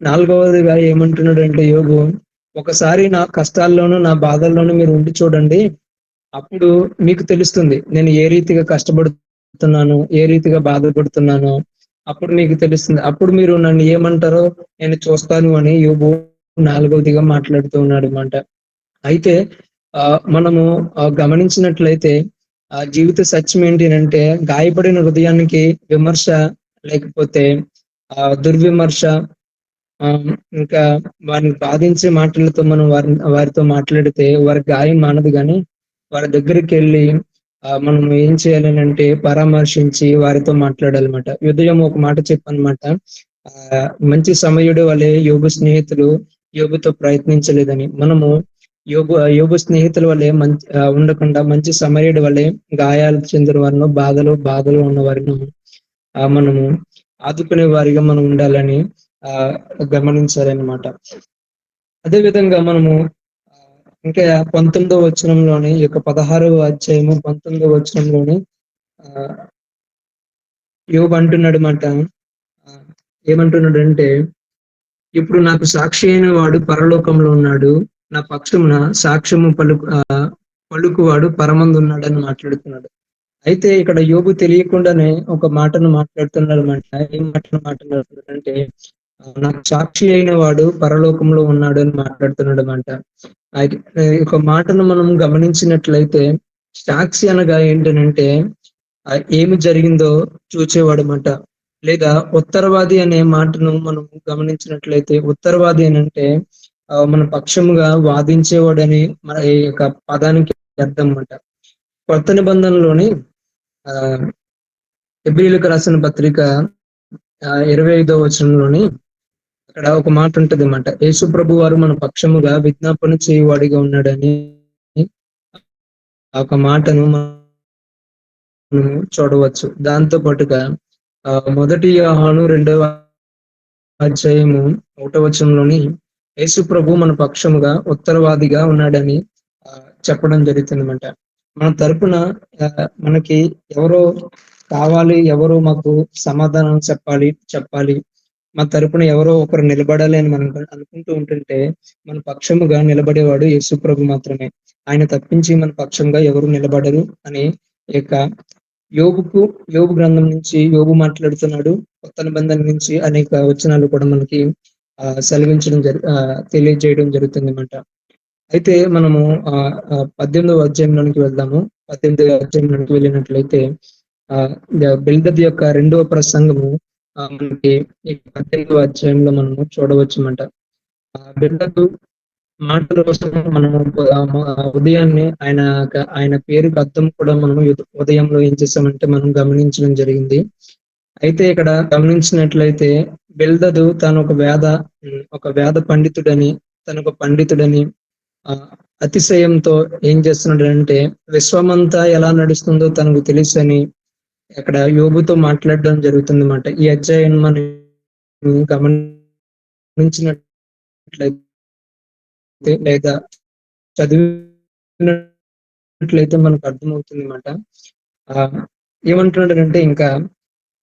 నాలుగవదిగా ఏమంటున్నాడంటే యోబు, ఒకసారి నా కష్టాల్లోనూ నా బాధల్లోనూ మీరు ఉండి చూడండి, అప్పుడు మీకు తెలుస్తుంది నేను ఏ రీతిగా కష్టపడుతున్నాను, ఏ రీతిగా బాధపడుతున్నానో అప్పుడు మీకు తెలుస్తుంది. అప్పుడు మీరు నన్ను ఏమంటారో నేను చూస్తాను అని యోబు నాలుగవదిగా మాట్లాడుతూ ఉన్నాడు అన్నమాట. అయితే మనము గమనించినట్లయితే జీవిత సత్యం ఏంటి అంటే, గాయపడిన హృదయానికి విమర్శ లేకపోతే దుర్విమర్శ, ఇంకా వారిని బాధించే మాటలతో మనం వారితో మాట్లాడితే వారి గాయం మానదు, కానీ వారి దగ్గరికి వెళ్ళి మనం ఏం చేయాలని అంటే పరామర్శించి వారితో మాట్లాడాలన్నమాట. ఉదయం ఒక మాట చెప్పనమాట, మంచి సమయుడు వలె యోబు స్నేహితులు యోబుతో ప్రయత్నించలేదని. మనము యోబు స్నేహితుల వల్లే ఉండకుండా మంచి సమయుడి వల్లే గాయాలు చెందిన వారిను బాధలు ఉన్న వారిని మనము ఆదుకునే వారిగా మనం ఉండాలని గమనించాలన్నమాట. అదే విధంగా మనము ఇంకా 19వ వచనంలోని ఈ యొక్క 16వ అధ్యాయము 19వ వచనంలోని యోబు అంటున్నాడు మాట, ఏమంటున్నాడు అంటే, ఇప్పుడు నాకు సాక్షి అయిన వాడు పరలోకంలో ఉన్నాడు, నా పక్షమున సాక్ష్యము పలుకువాడు పరమందు ఉన్నాడని మాట్లాడుతున్నాడు. అయితే ఇక్కడ యోబు తెలియకుండానే ఒక మాటను మాట్లాడుతున్నాడు అనమాట. ఏం మాటను మాట్లాడుతున్నాడంటే, నాకు సాక్షి అయిన వాడు పరలోకంలో ఉన్నాడు అని మాట్లాడుతున్నాడు అనమాట. ఒక మాటను మనం గమనించినట్లయితే, సాక్షి అనగా ఏంటనంటే ఏమి జరిగిందో చూచేవాడు అన్నమాట. లేదా ఉత్తరవాది అనే మాటను మనం గమనించినట్లయితే, ఉత్తరవాది అని అంటే మన పక్షముగా వాదించేవాడని మన ఈ యొక్క పదానికి అర్థం అన్నమాట. కొత్త నిబంధనలోని హెబ్రీయులకు రాసిన పత్రిక 25వ వచనంలోని అక్కడ ఒక మాట ఉంటదన్నమాట. యేసు ప్రభు వారు మన పక్షముగా విజ్ఞాపన చేయువాడిగా ఉన్నాడని ఆ ఒక మాటను మనము చూడవచ్చు. దాంతో పాటుగా మొదటి యోహాను 2వ అధ్యాయము 1వ వచనంలోని యేసు ప్రభు మన పక్షముగా ఉత్తరవాదిగా ఉన్నాడని చెప్పడం జరుగుతుందన్నమాట. మన తరపున మనకి ఎవరో కావాలి, ఎవరో మాకు సమాధానం చెప్పాలి, మన తరపున ఎవరో ఒకరు నిలబడాలి అని మనం అనుకుంటూ ఉంటుంటే మన పక్షముగా నిలబడేవాడు యేసు ప్రభు మాత్రమే. ఆయన తప్పించి మన పక్షంగా ఎవరు నిలబడరు అని యొక్క యోబు గ్రంథం నుంచి యోబు మాట్లాడుతున్నాడు. కొత్త నిబంధన నుంచి అనేక వచనాలు కూడా మనకి తెలియజేయడం జరుగుతుందన్నమాట. అయితే మనము 18వ అధ్యాయంలోనికి వెళ్దాము. 18వ అధ్యాయంలోనికి వెళ్ళినట్లయితే బిల్దద్ యొక్క 2వ ప్రసంగము మనకి ఈ 18వ అధ్యాయంలో మనము చూడవచ్చుమాట. బిల్దదు మాటల కోసం మనము ఉదయాన్నే ఆయన పేరుకి అర్థం కూడా మనము ఉదయంలో ఏం చేసామంటే మనం గమనించడం జరిగింది. అయితే ఇక్కడ గమనించినట్లయితే బిల్దదు తాను ఒక వేద పండితుడని, తనొక పండితుడని అతిశయంతో ఏం చేస్తున్నాడంటే విశ్వమంతా ఎలా నడుస్తుందో తనకు తెలుసని అక్కడ యోబుతో మాట్లాడడం జరుగుతుందన్నమాట. ఈ అధ్యాయం మనం గమనించినట్లయితే లేదా చదివినట్లయితే మనకు అర్థమవుతుంది అన్నమాట. ఏమంటున్నాడంటే ఇంకా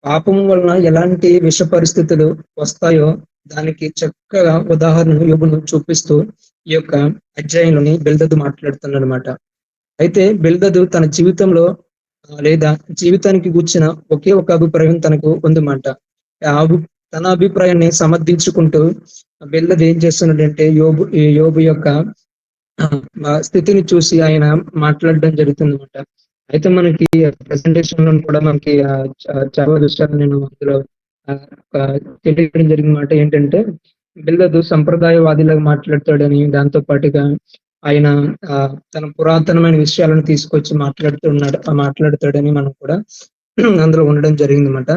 పాపం వలన ఎలాంటి విష పరిస్థితులు వస్తాయో దానికి చక్కగా ఉదాహరణను యోబును చూపిస్తూ ఈ యొక్క అధ్యాయంలోని బిల్దదు మాట్లాడుతున్నాడు అనమాట. అయితే బిల్దదు తన జీవితంలో లేదా జీవితానికి కూర్చిన ఒకే ఒక అభిప్రాయం తనకు ఉందన్నమాట. తన అభిప్రాయాన్ని సమర్థించుకుంటూ బిల్దదు ఏం చేస్తున్నాడంటే యోబు యొక్క స్థితిని చూసి ఆయన మాట్లాడడం జరుగుతుందన్నమాట. అయితే మనకి ప్రెసెంటేషన్ లో కూడా మనకి చాలా విషయాలు నేను అందులో తెలియడం జరిగిన మాట ఏంటంటే బిల్దదు సంప్రదాయవాదిలాగా మాట్లాడతాడని, దాంతో పాటుగా ఆయన తన పురాతనమైన విషయాలను తీసుకొచ్చి మాట్లాడతాడని మనం కూడా అందులో ఉండడం జరిగిందన్నమాట.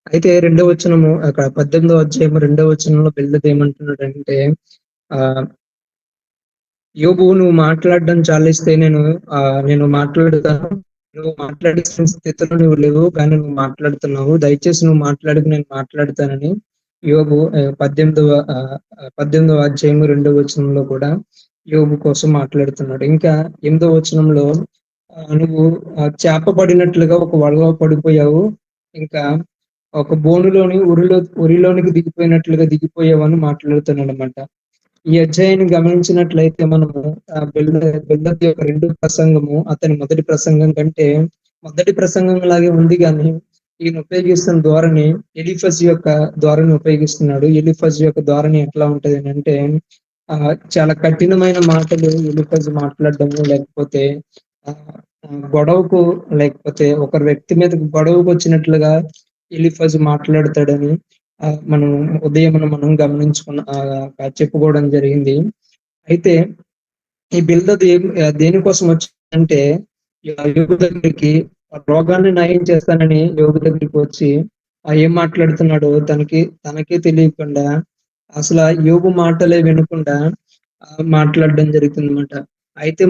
అయితే 2వ వచనము అక్కడ 18వ అధ్యాయం 2వ వచనంలో బిల్దదు ఏమంటున్నాడంటే యోబు నువ్వు మాట్లాడడం చాలిస్తే నేను మాట్లాడుతాను, నువ్వు మాట్లాడిన స్థితిలో నువ్వు లేవు కానీ నువ్వు మాట్లాడుతున్నావు, దయచేసి నువ్వు మాట్లాడుకు నేను మాట్లాడుతానని యోబు 18వ అధ్యాయం 2వ వచనంలో కూడా యోబు కోసం మాట్లాడుతున్నాడు. ఇంకా 8వ వచనంలో నువ్వు చేప పడినట్లుగా ఒక వలలో పడిపోయావు, ఇంకా ఒక బోనులోని ఉరిలోనికి దిగిపోయినట్లుగా దిగిపోయావు అని మాట్లాడుతున్నాడు అనమాట. ఈ అధ్యాయాన్ని గమనించినట్లయితే మనము బిల్దదు యొక్క 2 ప్రసంగము అతని మొదటి ప్రసంగం కంటే మొదటి ప్రసంగం లాగే ఉంది, కానీ ఈయన ఉపయోగిస్తున్న ధోరణి ఎలీఫజ్ యొక్క ధోరణి ఉపయోగిస్తున్నాడు. ఎలీఫజ్ యొక్క ధోరణి ఎట్లా ఉంటది అంటే చాలా కఠినమైన మాటలు ఎలీఫజ్ మాట్లాడడము, లేకపోతే గొడవకు లేకపోతే ఒకరి వ్యక్తి మీద గొడవకు వచ్చినట్లుగా ఎలీఫజ్ మాట్లాడతాడని మనం మనం చెప్పుకోవడం జరిగింది. అయితే ఈ బిల్దదు దేనికోసం వచ్చిందంటే యోబు దగ్గరికి రోగాన్ని నయం చేస్తానని యోబు దగ్గరికి వచ్చి ఏం మాట్లాడుతున్నాడో తనకే తెలియకుండా అసలు యోబు మాటలే వినకుండా మాట్లాడడం జరుగుతుందన్నమాట. అయితే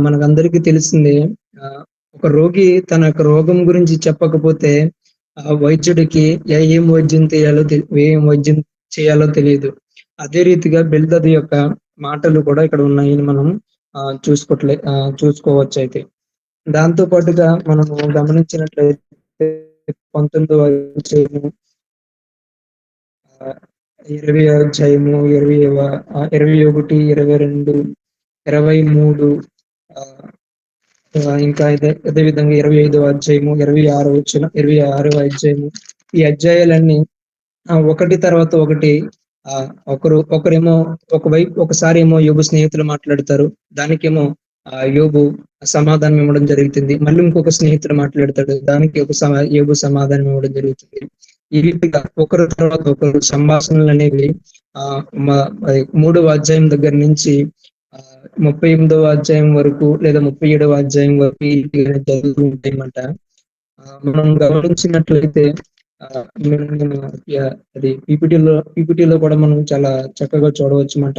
మనకందరికీ తెలిసిందే, ఒక రోగి తన యొక్క రోగం గురించి చెప్పకపోతే వైద్యుడికి ఏం వైద్యం చేయాలో తెలియదు. అదే రీతిగా బిల్దదు యొక్క మాటలు కూడా ఇక్కడ ఉన్నాయని మనం చూసుకోవచ్చు. అయితే దాంతో పాటుగా మనము గమనించినట్లయితే 19వ అధ్యాయము 20వ అధ్యాయము 21, 22, 23 ఇంకా అదే విధంగా 25వ అధ్యాయము 26వ అధ్యాయము ఈ అధ్యాయాలన్నీ ఒకటి తర్వాత ఒకటి ఒకరేమో ఒకసారి ఏమో యోబు స్నేహితులు మాట్లాడతారు, దానికేమో యోబు సమాధానం ఇవ్వడం జరుగుతుంది. మళ్ళీ ఇంకొక స్నేహితుడు మాట్లాడతాడు, దానికి యోబు సమాధానం ఇవ్వడం జరుగుతుంది. ఈ రీతిగా ఒకరి తర్వాత ఒకరు సంభాషణలు అనేవి 3వ అధ్యాయం దగ్గర నుంచి 38వ అధ్యాయం వరకు లేదా 37వ అధ్యాయం వరకు జరుగుతూ ఉంటాయన్నమాట. మనం గమనించినట్లయితే నేను అది పీపీటీలో కూడా మనం చాలా చక్కగా చూడవచ్చమాట.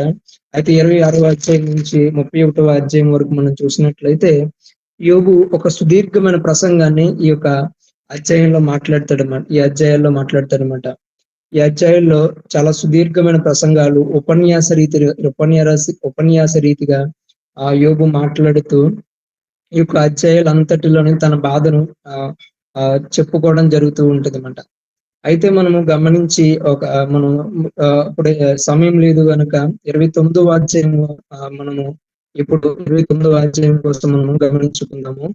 అయితే 26వ అధ్యాయం నుంచి 31వ అధ్యాయం వరకు మనం చూసినట్లయితే యోబు ఒక సుదీర్ఘమైన ప్రసంగాన్ని ఈ అధ్యాయాల్లో మాట్లాడతాడనమాట. ఈ అధ్యాయంలో చాలా సుదీర్ఘమైన ప్రసంగాలు ఉపన్యాస రీతిగా యోబు మాట్లాడుతూ ఈ యొక్క అధ్యాయాలంతటిలోని తన బాధను చెప్పుకోవడం జరుగుతూ ఉంటదన్నమాట. అయితే మనము గమనించి మనం ఇప్పుడు సమయం లేదు గనుక 29వ అధ్యాయము మనము ఇప్పుడు 29వ అధ్యాయం కోసం మనము గమనించుకుందాము.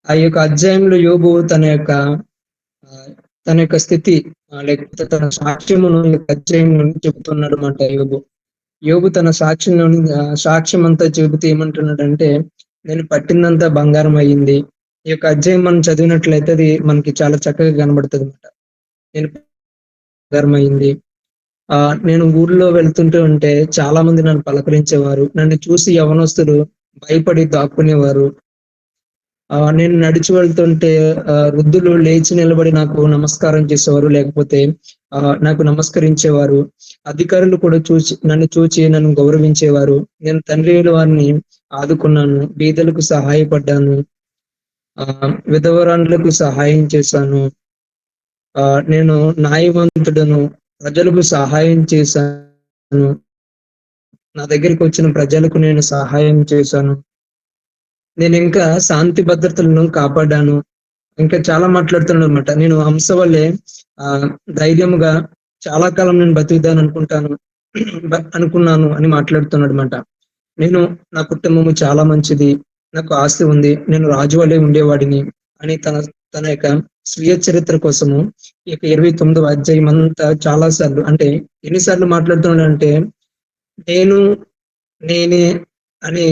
ఆ యొక్క అధ్యాయంలో యోబు తన యొక్క స్థితి లేకపోతే తన సాక్ష్యమును ఈ యొక్క అధ్యాయంలో చెబుతున్నాడు అన్నమాట. యోబు తన సాక్ష్యం అంతా చెబుతూ ఏమంటున్నాడంటే, నేను పట్టిందంతా బంగారం అయ్యింది. ఈ యొక్క అధ్యాయం మనం చదివినట్లయితే అది మనకి చాలా చక్కగా కనబడుతుంది అన్నమాట. నేను బంగారం అయ్యింది. నేను ఊర్లో వెళ్తుంటూ ఉంటే చాలా మంది నన్ను పలకరించేవారు. నన్ను చూసి యవ్వనస్తులు భయపడి దాక్కునేవారు. నేను నడిచి వెళ్తుంటే వృద్ధులు లేచి నిలబడి నాకు నమస్కారం చేసేవారు. లేకపోతే నాకు నమస్కరించేవారు. అధికారులు కూడా నన్ను చూచి నన్ను గౌరవించేవారు. నేను తండ్రి అయిన వారిని ఆదుకున్నాను. బీదలకు సహాయపడ్డాను. విధవరాండ్లకు సహాయం చేశాను. నేను న్యాయవంతుడను. ప్రజలకు సహాయం చేశాను. నా దగ్గరికి వచ్చిన ప్రజలకు నేను సహాయం చేశాను. నేను ఇంకా శాంతి భద్రతలను కాపాడాను. ఇంకా చాలా మాట్లాడుతున్నాను అనమాట. నేను హంస వల్లే ధైర్యముగా చాలా కాలం నేను బతుకుతాను అనుకున్నాను అని మాట్లాడుతున్నాడు అనమాట. నా కుటుంబము చాలా మంచిది. నాకు ఆస్తి ఉంది. నేను రాజు వల్లే ఉండేవాడిని అని తన యొక్క స్వీయ చరిత్ర కోసము ఈ యొక్క 29వ అధ్యాయం అంతా చాలా సార్లు, అంటే ఎన్నిసార్లు మాట్లాడుతున్నాడంటే నేనే అనే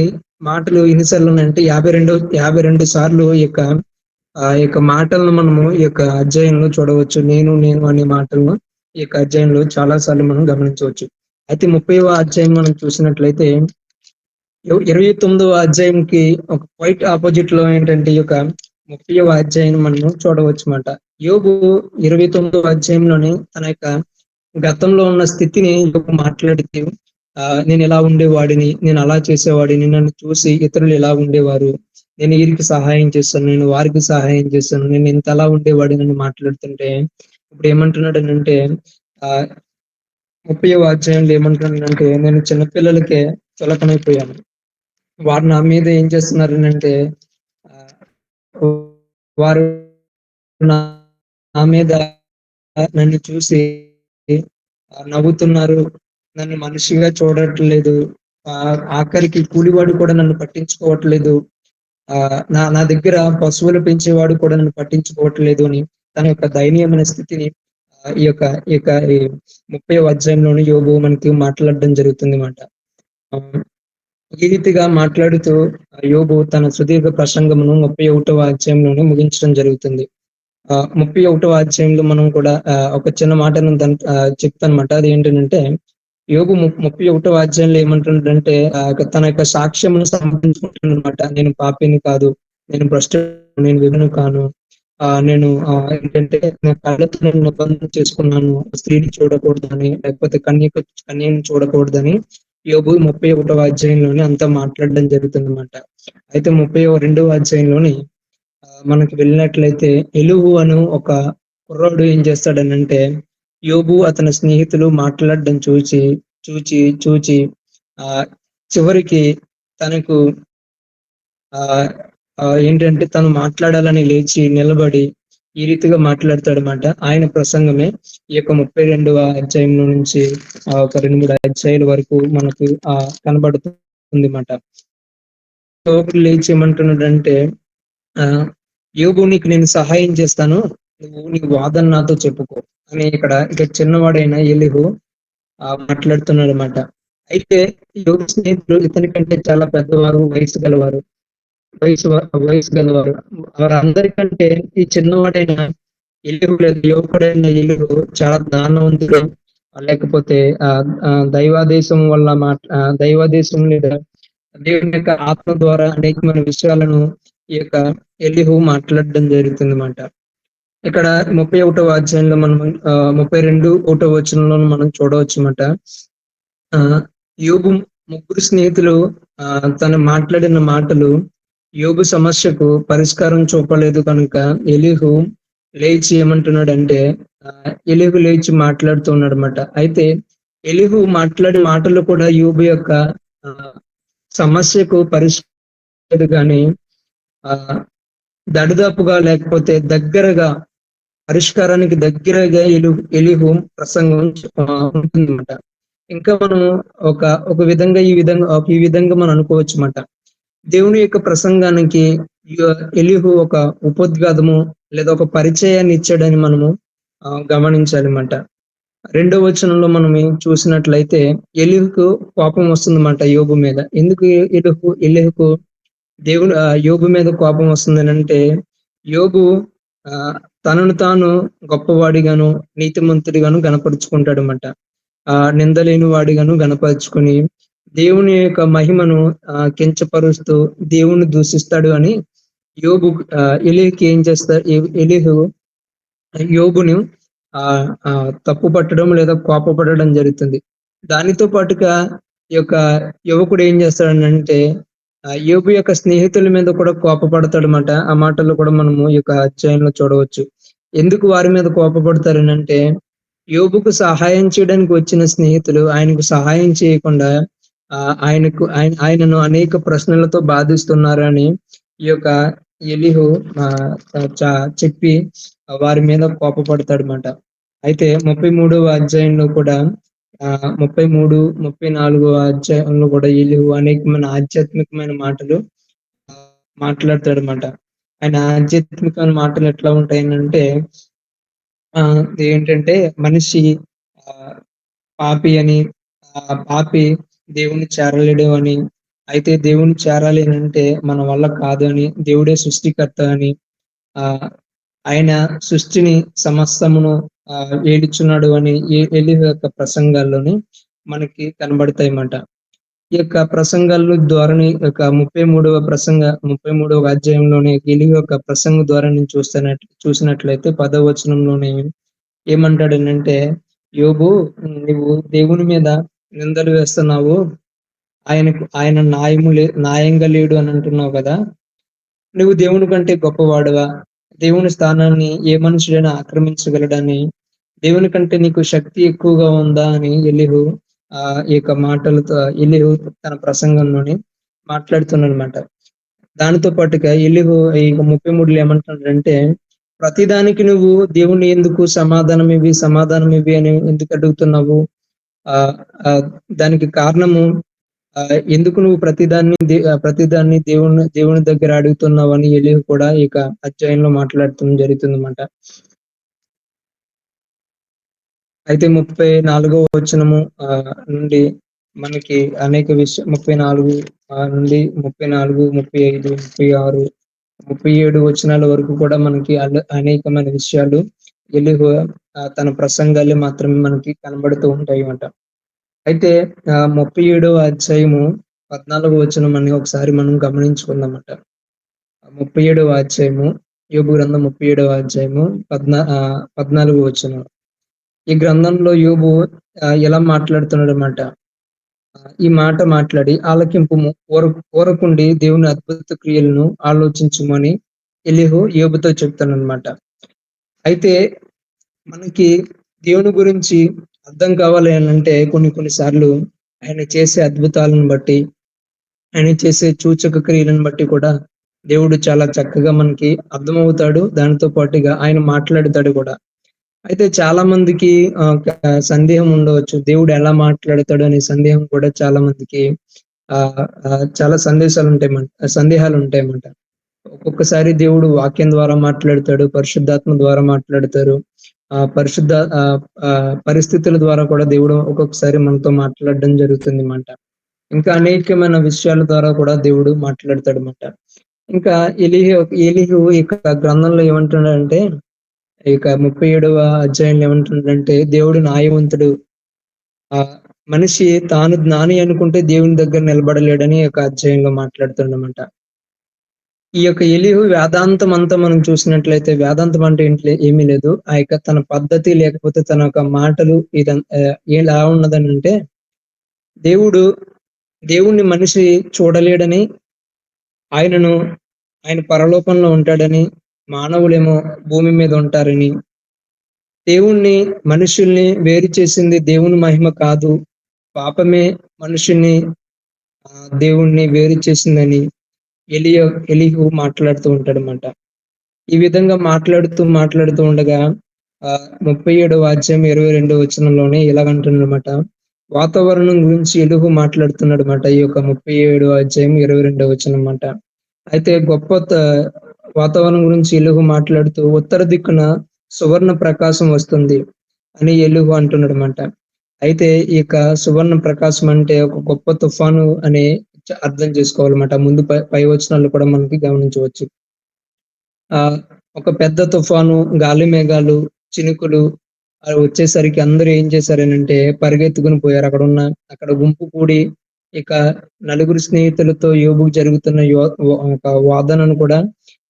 మాటలు ఎన్నిసార్లు ఉన్నాయంటే 52 సార్లు ఈ యొక్క మాటలను మనము ఈ యొక్క అధ్యాయంలో చూడవచ్చు. నేను అనే మాటలను ఈ యొక్క అధ్యాయంలో చాలా సార్లు మనం గమనించవచ్చు. అయితే 30వ అధ్యాయం మనం చూసినట్లయితే 29వ అధ్యాయంకి ఒక క్వైట్ ఆపోజిట్ లో ఏంటంటే ఈ యొక్క 30వ అధ్యాయం మనము చూడవచ్చు అన్నమాట. యోబు 29వ అధ్యాయంలోనే తన యొక్క గతంలో ఉన్న స్థితిని మాట్లాడుతూ నేను ఎలా ఉండేవాడిని, నేను అలా చేసేవాడిని, నన్ను చూసి ఇతరులు ఎలా ఉండేవారు, నేను వీరికి సహాయం చేస్తాను, నేను వారికి సహాయం చేస్తాను, నేను ఇంత అలా ఉండేవాడిని అని మాట్లాడుతుంటే ఇప్పుడు ఏమంటున్నాడు అంటే 30వ అధ్యాయంలో ఏమంటున్నాడంటే, నేను చిన్నపిల్లలకే చులకనైపోయాను. వారు నా మీద ఏం చేస్తున్నారు అంటే వారు నా మీద నన్ను చూసి నవ్వుతున్నారు. నన్ను మనిషిగా చూడట్లేదు. ఆఖరికి కూలివాడు కూడా నన్ను పట్టించుకోవట్లేదు. నా దగ్గర పశువులు పెంచేవాడు కూడా నన్ను పట్టించుకోవట్లేదు అని తన యొక్క దయనీయమైన స్థితిని ఈ యొక్క 30వ అధ్యాయంలోని యోబు మనకి మాట్లాడడం జరుగుతుంది అన్నమాట. ఈ రీతిగా మాట్లాడుతూ యోబు తన సుదీర్ఘ ప్రసంగమును 31వ అధ్యాయంలోనే ముగించడం జరుగుతుంది. 31వ అధ్యాయంలో మనం కూడా ఒక చిన్న మాటను చెప్తానమాట. అది ఏంటంటే యోబు 31వ అధ్యాయంలో ఏమంటున్నాడంటే తన యొక్క సాక్ష్యమును సమర్పించుకుంటున్నమాట. నేను పాపిని కాదు, నేను నేను విధను కాను, నేను ఏంటంటే కళ్ళతో నేను నిబంధన చేసుకున్నాను, స్త్రీని చూడకూడదని, లేకపోతే కన్యను చూడకూడదని యోబు 31వ అధ్యాయంలోనే అంతా మాట్లాడడం జరుగుతుంది అన్నమాట. అయితే 32వ అధ్యాయంలోని మనకి వెళ్ళినట్లయితే ఎలుగు అను ఒక కుర్రాడు ఏం చేస్తాడనంటే యోబు అతని స్నేహితులు మాట్లాడడం చూచి చివరికి తనకు ఏంటంటే తను మాట్లాడాలని లేచి నిలబడి ఈ రీతిగా మాట్లాడతాడనమాట. ఆయన ప్రసంగమే ఈ యొక్క 32వ అధ్యాయం నుంచి ఒక 2-3 అధ్యాయుల వరకు మనకు కనబడుతుంది అన్నమాట. యోబు లేచి ఏమంటున్నాడంటే యోబు నీకు నేను సహాయం చేస్తాను, నువ్వు నీకు వాదన నాతో చెప్పుకో అని ఇక చిన్నవాడైన ఎలీహు మాట్లాడుతున్నాడు అన్నమాట. అయితే యోబు స్నేహితులు ఇతని కంటే చాలా పెద్దవారు, వయసు గలవారు. వారందరికంటే ఈ చిన్నవాడైన ఎలీహు లేదా యువకుడైన ఎలీహు చాలా జ్ఞానవంతుడు, లేకపోతే దైవాదేశం లేదా దేవుని యొక్క ఆత్మ ద్వారా అనేకమైన విషయాలను ఈ యొక్క ఎలీహు మాట్లాడడం జరుగుతుంది అన్నమాట. ఇక్కడ 31వ అధ్యాయంలో మనం 32వ వచనంలో మనం చూడవచ్చు అన్నమాట. యోబు ముగ్గురు స్నేహితులు తను మాట్లాడిన మాటలు యోబు సమస్యకు పరిష్కారం చూపలేదు కనుక ఎలీహు లేచి ఏమంటున్నాడంటే ఎలీహు లేచి మాట్లాడుతూ ఉన్నాడు అన్నమాట. అయితే ఎలీహు మాట్లాడే మాటలు కూడా యోబు యొక్క సమస్యకు పరిష్కారం కానీ దరిదాపుగా లేకపోతే దగ్గరగా పరిష్కారానికి దగ్గరగా ఎలీహు ప్రసంగం ఉంటుందన్నమాట. ఇంకా మనం ఒక విధంగా ఈ విధంగా మనం అనుకోవచ్చు అన్నమాట. దేవుని యొక్క ప్రసంగానికి ఎలీహు ఒక ఉపోద్ఘాతము లేదా ఒక పరిచయాన్ని ఇచ్చాడని మనము గమనించాలన్నమాట. 2వ వచనంలో మనం చూసినట్లయితే ఎలీహుకు కోపం వస్తుందన్నమాట యోబు మీద. ఎందుకు ఎలీహుకు దేవుడు యోబు మీద కోపం వస్తుందని అంటే, యోబు తనను తాను గొప్పవాడిగాను నీతిమంతుడిగాను గనపరుచుకుంటాడు అన్నమాట. నిందలేని వాడిగాను గనపరుచుకుని దేవుని యొక్క మహిమను కించపరుస్తూ దేవుని దూషిస్తాడు అని యోబు ఎలీహుకి ఏం చేస్తారు, ఎలీహు యోబుని తప్పు పట్టడం లేదా కోపపడడం జరుగుతుంది. దానితో పాటుగా ఈ యొక్క యువకుడు ఏం చేస్తాడనంటే యోబు యొక్క స్నేహితుల మీద కూడా కోపపడతాడు అన్నమాట. ఆ మాటలు కూడా మనము ఈ యొక్క అధ్యాయంలో చూడవచ్చు. ఎందుకు వారి మీద కోపపడతారనంటే, యోబుకు సహాయం చేయడానికి వచ్చిన స్నేహితులు ఆయనకు సహాయం చేయకుండా ఆయనను అనేక ప్రశ్నలతో బాధిస్తున్నారని ఈ యొక్క ఎలీహు చెప్పి వారి మీద కోపపడతాడు అన్నమాట. అయితే 33వ అధ్యాయంలో కూడా 33, 34వ అధ్యాయంలో కూడా ఎలీహు అనేకమైన ఆధ్యాత్మికమైన మాటలు మాట్లాడతాడు అన్నమాట. ఆయన ఆధ్యాత్మికమైన మాటలు ఎట్లా ఉంటాయనంటే ఏంటంటే మనిషి పాపి అని, పాపి దేవుణ్ణి చేరలేడు అని, అయితే దేవుణ్ణి చేరాలి అంటే మన వల్ల కాదు అని, దేవుడే సృష్టికర్త అని, ఆయన సృష్టిని సమస్తమును ఏలుచున్నాడు అని ఎలీహు యొక్క ప్రసంగాల్లోని మనకి కనబడతాయి అన్నమాట. ఈ యొక్క ప్రసంగాల ద్వారాని యొక్క 33వ అధ్యాయంలోని ఎలీహు యొక్క ప్రసంగం ద్వారా నేను చూసినట్లయితే 10వ వచనంలోనే ఏమంటాడనంటే, యోబు నువ్వు దేవుని మీద నిందలు వేస్తున్నావు, ఆయన న్యాయంగా లేడు అని అంటున్నావు కదా, నువ్వు దేవుని కంటే గొప్పవాడువా, దేవుని స్థానాన్ని ఏ మనుషుడైనా ఆక్రమించగలడని, దేవుని కంటే నీకు శక్తి ఎక్కువగా ఉందా అని ఎలీహు ఈ యొక్క మాటలతో ఎలీహు తన ప్రసంగంలోని మాట్లాడుతున్నాడన్నమాట. దానితో పాటుగా ఎలీహు ఈ 33లో ఏమంటున్నాడంటే, ప్రతిదానికి నువ్వు దేవుని ఎందుకు సమాధానం ఇవి అని ఎందుకు అడుగుతున్నావు, దానికి కారణము ఎందుకు నువ్వు ప్రతిదాన్ని దేవుని దగ్గర అడుగుతున్నావు అని ఎలీహు కూడా ఈ అధ్యాయంలో మాట్లాడటం జరుగుతుందన్నమాట. అయితే 34వ వచనము నుండి మనకి అనేక 34 నుండి 34, 35, 36, 37 వచనాల వరకు కూడా మనకి అనేకమైన విషయాలు ఎలీహు తన ప్రసంగాలు మాత్రమే మనకి కనబడుతూ ఉంటాయి అన్నమాట. అయితే 37వ అధ్యాయము 14వ వచనం అని ఒకసారి మనం గమనించుకుందామట. 37వ అధ్యాయము యోబు గ్రంథం 37వ అధ్యాయము 14వ వచనం. ఈ గ్రంథంలో యోబు ఎలా మాట్లాడుతున్నాడు అన్నమాట. ఈ మాట మాట్లాడి ఆలకింపుము, ఊరకుండి దేవుని అద్భుత క్రియలను ఆలోచించుమని ఎలీహు యోబుతో చెప్తానన్నమాట. అయితే మనకి దేవుని గురించి అర్థం కావాలి అని అంటే కొన్నిసార్లు ఆయన చేసే అద్భుతాలను బట్టి, ఆయన చేసే సూచక క్రియలను బట్టి కూడా దేవుడు చాలా చక్కగా మనకి అర్థమవుతాడు. దానితో పాటుగా ఆయన మాట్లాడతాడు కూడా. అయితే చాలా మందికి సందేహం ఉండవచ్చు, దేవుడు ఎలా మాట్లాడతాడు అనే సందేహం కూడా చాలా మందికి చాలా సందేహాలు ఉంటాయన్నమాట. ఒక్కొక్కసారి దేవుడు వాక్యం ద్వారా మాట్లాడతాడు, పరిశుద్ధాత్మ ద్వారా మాట్లాడతారు, పరిస్థితుల ద్వారా కూడా దేవుడు ఒక్కొక్కసారి మనతో మాట్లాడడం జరుగుతుంది అన్నమాట. ఇంకా అనేకమైన విషయాల ద్వారా కూడా దేవుడు మాట్లాడతాడు అన్నమాట. ఇంకా ఎలీహు ఇక గ్రంథంలో ఏమంటున్నాడంటే, ఇక 37వ అధ్యాయంలో ఏమంటున్నాడంటే, దేవుడు న్యాయవంతుడు, మనిషి తాను జ్ఞాని అనుకుంటే దేవుని దగ్గర నిలబడలేడని ఒక అధ్యాయంలో మాట్లాడుతుండమాట. ఈ యొక్క ఎలీహు వేదాంతం అంతా మనం చూసినట్లయితే వేదాంతం అంటే ఏమీ లేదు. ఆ యొక్క తన పద్ధతి లేకపోతే తన యొక్క మాటలు ఎలా ఉన్నదనంటే దేవుడు దేవుణ్ణి మనిషి చూడలేడని, ఆయన పరలోకంలో ఉంటాడని, మానవులేమో భూమి మీద ఉంటారని, మనుషుల్ని వేరు చేసింది దేవుని మహిమ కాదు, పాపమే మనుషుల్ని దేవుణ్ణి వేరు చేసిందని ఎలీహు మాట్లాడుతూ ఉంటాడనమాట. ఈ విధంగా మాట్లాడుతూ ఉండగా 37వ అధ్యాయం 22వ వచనంలోనే ఇలాగంటున్నాడనమాట. వాతావరణం గురించి ఎలీహు మాట్లాడుతున్నాడనమాట. ఈ యొక్క 37వ అధ్యాయం 22వ వచనం మాట. అయితే వాతావరణం గురించి ఎలీహు మాట్లాడుతూ ఉత్తర దిక్కున సువర్ణ ప్రకాశం వస్తుంది అని ఎలీహు అంటున్నాడనమాట. అయితే ఈ యొక్క సువర్ణ ప్రకాశం అంటే ఒక గొప్ప తుఫాను అని అర్థం చేసుకోవాలన్నమాట. ముందు పై వచనాల్లో కూడా మనకి గమనించవచ్చు. ఒక పెద్ద తుఫాను, గాలి మేఘాలు, చినుకులు వచ్చేసరికి అందరూ ఏం చేశారనంటే పరిగెత్తుకుని పోయారు. అక్కడ గుంపు కూడి ఇక నలుగురు స్నేహితులతో యోబుకు జరుగుతున్న ఒక వాదనను కూడా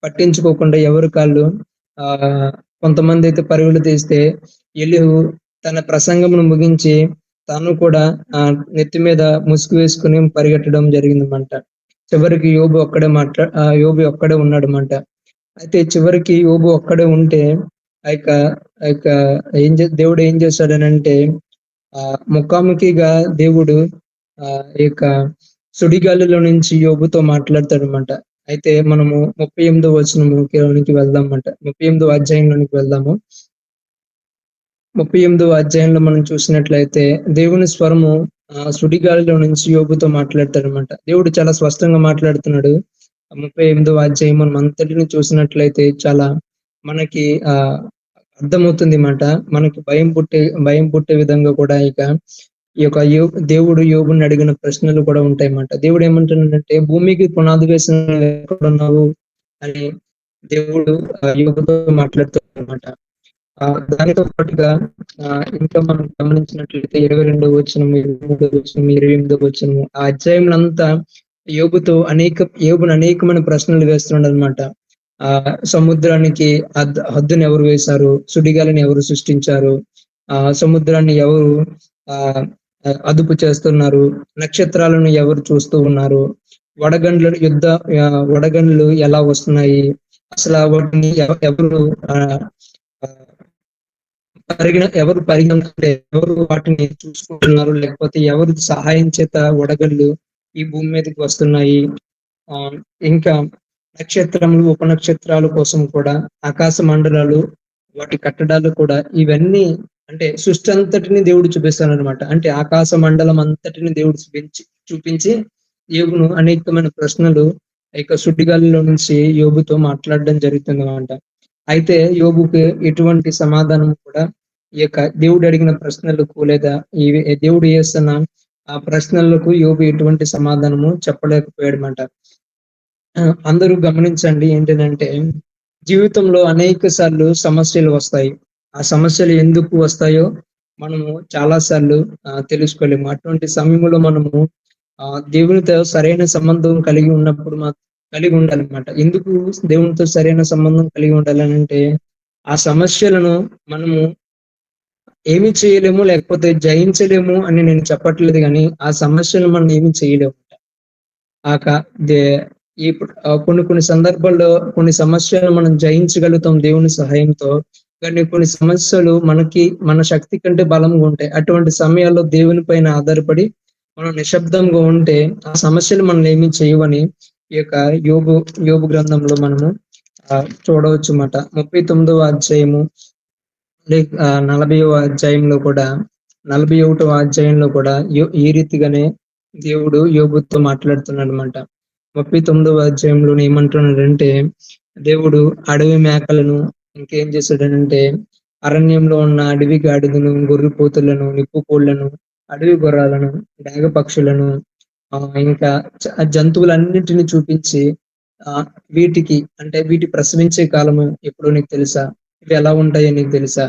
పట్టించుకోకుండా ఎవరి కాళ్ళు కొంతమంది అయితే పరుగులు తీస్తే ఎలీహు తన ప్రసంగమును ముగించి తాను కూడా నెత్తి మీద ముసుగు వేసుకుని పరిగెట్టడం జరిగిందన్నమాట. చివరికి యోబు ఒక్కడే ఉన్నాడన్నమాట. అయితే చివరికి యోబు ఒక్కడే ఉంటే ఆ యొక్క దేవుడు ఏం చేశాడనంటే ముఖాముఖిగా దేవుడు ఈ యొక్క సుడిగాలిలో నుంచి యోబుతో మాట్లాడతాడనమాట. అయితే మనము 38వ వచనంలోనికి వెళ్దామన్నమాట. 38వ అధ్యాయంలోనికి వెళ్దాము. 38వ అధ్యాయంలో మనం చూసినట్లయితే దేవుని స్వరము సుడిగాలిలో నుంచి యోబుతో మాట్లాడతాడనమాట. దేవుడు చాలా స్పష్టంగా మాట్లాడుతున్నాడు. 38వ అధ్యాయం మనం అంతటిని చూసినట్లయితే చాలా మనకి అర్థమవుతుంది మాట. మనకి భయం పుట్టే విధంగా కూడా ఈ యొక్క దేవుడు యోబుని అడిగిన ప్రశ్నలు కూడా ఉంటాయి మాట. దేవుడు ఏమంటున్నాడంటే భూమికి పునాది వేసిన ఎక్కడున్నావు అని దేవుడు యోబుతో మాట్లాడుతున్నమాట. దానితో పాటుగా ఇంకా మనం గమనించినట్లయితే 22వ వచనం, 23వ వచనం, 28వ వచనం ఆ అధ్యాయంలంతా యోబును అనేకమైన ప్రశ్నలు వేస్తున్నాడు అనమాట. సముద్రానికి హద్దుని ఎవరు వేశారు? సుడిగాలిని ఎవరు సృష్టించారు? సముద్రాన్ని ఎవరు అదుపు చేస్తున్నారు? నక్షత్రాలను ఎవరు చూస్తూ ఉన్నారు? వడగండ్లు ఎలా వస్తున్నాయి? అసలు వాటిని ఎవరు ఎవరు వాటిని చూసుకుంటున్నారు? లేకపోతే ఎవరు సహాయం చేత వడగళ్ళు ఈ భూమి మీదకి వస్తున్నాయి? ఇంకా నక్షత్రములు, ఉపనక్షత్రాల కోసం కూడా ఆకాశ మండలాలు, వాటి కట్టడాలు కూడా ఇవన్నీ అంటే సృష్టి అంతటిని దేవుడు చూపిస్తానన్నమాట. అంటే ఆకాశ మండలం అంతటిని దేవుడు చూపించి యోబును అనేకమైన ప్రశ్నలు సుడిగాలిలో నుంచి యోబుతో మాట్లాడడం జరుగుతుంది అన్నమాట. అయితే యోబుకి ఎటువంటి సమాధానం కూడా ఈ యొక్క దేవుడు అడిగిన ప్రశ్నలకు లేదా దేవుడు చేస్తున్న ఆ ప్రశ్నలకు యోబు ఎటువంటి సమాధానము చెప్పలేకపోయాడన్నమాట. అందరూ గమనించండి ఏంటంటే జీవితంలో అనేక సార్లు సమస్యలు వస్తాయి. ఆ సమస్యలు ఎందుకు వస్తాయో మనము చాలా సార్లు తెలుసుకోలేము. అటువంటి సమయంలో మనము దేవునితో సరైన సంబంధం కలిగి ఉండాలన్నమాట. ఎందుకు దేవునితో సరైన సంబంధం కలిగి ఉండాలనంటే ఆ సమస్యలను మనము ఏమి చేయలేము, లేకపోతే జయించలేము అని నేను చెప్పట్లేదు, కానీ ఆ సమస్యలు మనం ఏమి చేయలేము. కొన్ని సందర్భాల్లో కొన్ని సమస్యలు మనం జయించగలుగుతాం దేవుని సహాయంతో. కానీ కొన్ని సమస్యలు మన శక్తి కంటే బలంగా ఉంటాయి. అటువంటి సమయాల్లో దేవుని పైన ఆధారపడి మనం నిశ్శబ్దంగా ఉంటే ఆ సమస్యలు మనం ఏమీ చేయవని ఈ యొక్క యోబు గ్రంథంలో మనము చూడవచ్చు అన్నమాట. 39వ అధ్యాయము 40వ అధ్యాయంలో కూడా 41వ అధ్యాయంలో కూడా ఈ రీతిగానే దేవుడు యోబుతో మాట్లాడుతున్నాడు అన్నమాట. 39వ అధ్యాయంలో ఏమంటున్నాడంటే దేవుడు అడవి మేకలను ఇంకేం చేశాడనంటే అరణ్యంలో ఉన్న అడవి గాడిదను, గొర్రెపోతులను, నిప్పు కోళ్లను, అడవి గుర్రాలను, డేగ పక్షులను ఇంకా జంతువులన్నింటినీ చూపించి వీటి ప్రసవించే కాలము ఎప్పుడో నీకు తెలుసా? ఇవి ఎలా ఉంటాయో నీకు తెలుసా?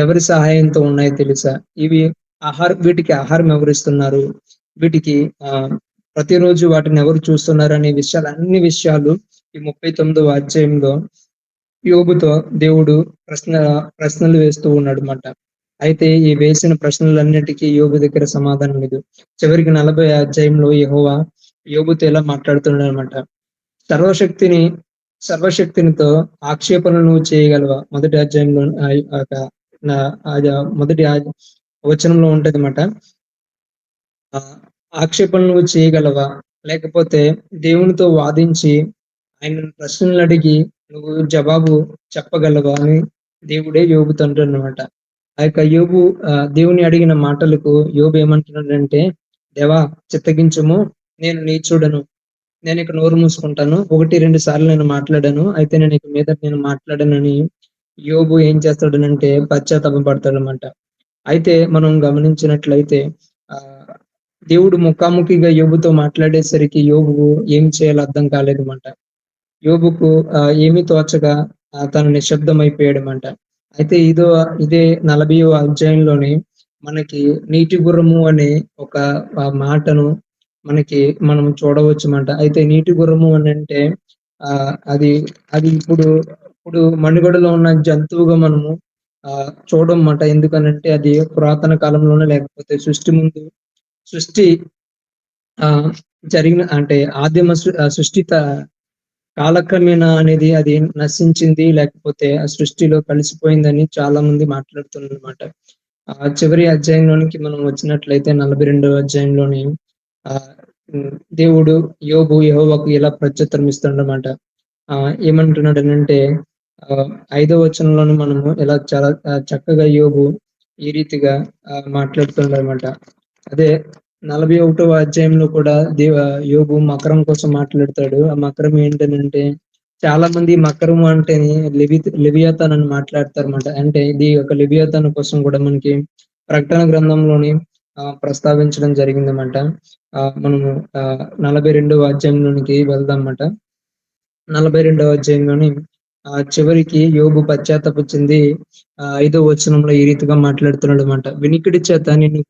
ఎవరి సహాయంతో ఉన్నాయో తెలుసా? వీటికి ఆహారం ఎవరిస్తున్నారు? వీటికి ప్రతిరోజు వాటిని ఎవరు చూస్తున్నారు అనే అన్ని విషయాలు ఈ 39వ అధ్యాయంలో యోబుతో దేవుడు ప్రశ్నలు వేస్తూ ఉన్నాడన్నమాట. అయితే ఈ వేసిన ప్రశ్నలన్నిటికీ యోబు దగ్గర సమాధానం లేదు. చివరికి 40 అధ్యాయంలో యెహోవా యోబుతో ఇలా మాట్లాడుతున్నాడన్నమాట. సర్వశక్తిని సర్వశక్తినితో ఆక్షేపణలు నువ్వు చేయగలవా? మొదటి అధ్యాయంలో మొదటి వచనంలో ఉంటదన్నమాట. ఆక్షేపణలు నువ్వు చేయగలవా? లేకపోతే దేవునితో వాదించి ఆయనను ప్రశ్నలు అడిగి నువ్వు జవాబు చెప్పగలవా అని దేవుడే యోబుతో అంటాడన్నమాట. ఆ యొక్క యోబు దేవుని అడిగిన మాటలకు యోబు ఏమంటున్నాడంటే, దేవా చిత్తగించుము, నేను నీచుడను, నేను ఇక నోరు మూసుకుంటాను. 1, 2 సార్లు నేను మాట్లాడాను. అయితే నేను ఇక మీదట నేను మాట్లాడనని యోబు ఏం చేస్తాడనంటే పశ్చాత్తాప పడతాడన్నమాట. అయితే మనం గమనించినట్లయితే దేవుడు ముఖాముఖిగా యోబుతో మాట్లాడేసరికి యోబుకు ఏం చేయాలో అర్థం కాలేదన్నమాట. యోబుకు ఏమీ తోచక తను నిశ్శబ్దమైపోయాడన్నమాట. అయితే ఇదే 40వ అధ్యాయంలోనే మనకి నీటి గుర్రము అనే ఒక మాటను మనం చూడవచ్చుమాట. అయితే నీటి గుర్రము అనంటే అది అది ఇప్పుడు మనుగడలో ఉన్న జంతువుగా మనము చూడమమాట. ఎందుకనంటే అది పురాతన కాలంలోనే లేకపోతే సృష్టి జరిగిన అంటే ఆదిమ సృష్టి కాలక్రమేణా అనేది అది నశించింది, లేకపోతే ఆ సృష్టిలో కలిసిపోయిందని చాలా మంది మాట్లాడుతున్నారన్నమాట. చివరి అధ్యాయంలోనికి మనం వచ్చినట్లయితే 42వ అధ్యాయంలోని దేవుడు యెహోవాకు ఇలా ప్రత్యుత్తరం ఇస్తాడన్నమాట. ఏమంటున్నాడనంటే 5వ వచనంలోను మనము ఇలా చాలా చక్కగా యోబు ఈ రీతిగా మాట్లాడుతున్నాడన్నమాట. అదే 41వ అధ్యాయంలో కూడా యోబు మకరం కోసం మాట్లాడతాడు. ఆ మకరం ఏంటనంటే చాలా మంది మకరం అంటేనే లెవియాతాన్ అని మాట్లాడతారన్నమాట. అంటే ఇది ఒక లెవియాతాన్ కోసం కూడా మనకి ప్రకటన గ్రంథంలోని ప్రస్తావించడం జరిగిందన్నమాట. మనము 42వ అధ్యాయంలోనికి వెళ్దామన్నమాట. 42వ అధ్యాయంలోని చివరికి యోబు పశ్చాత్తాపం చెంది 5వ వచనంలో ఈ రీతిగా మాట్లాడుతున్నాడన్నమాట. వినికిడి చేత నిన్ను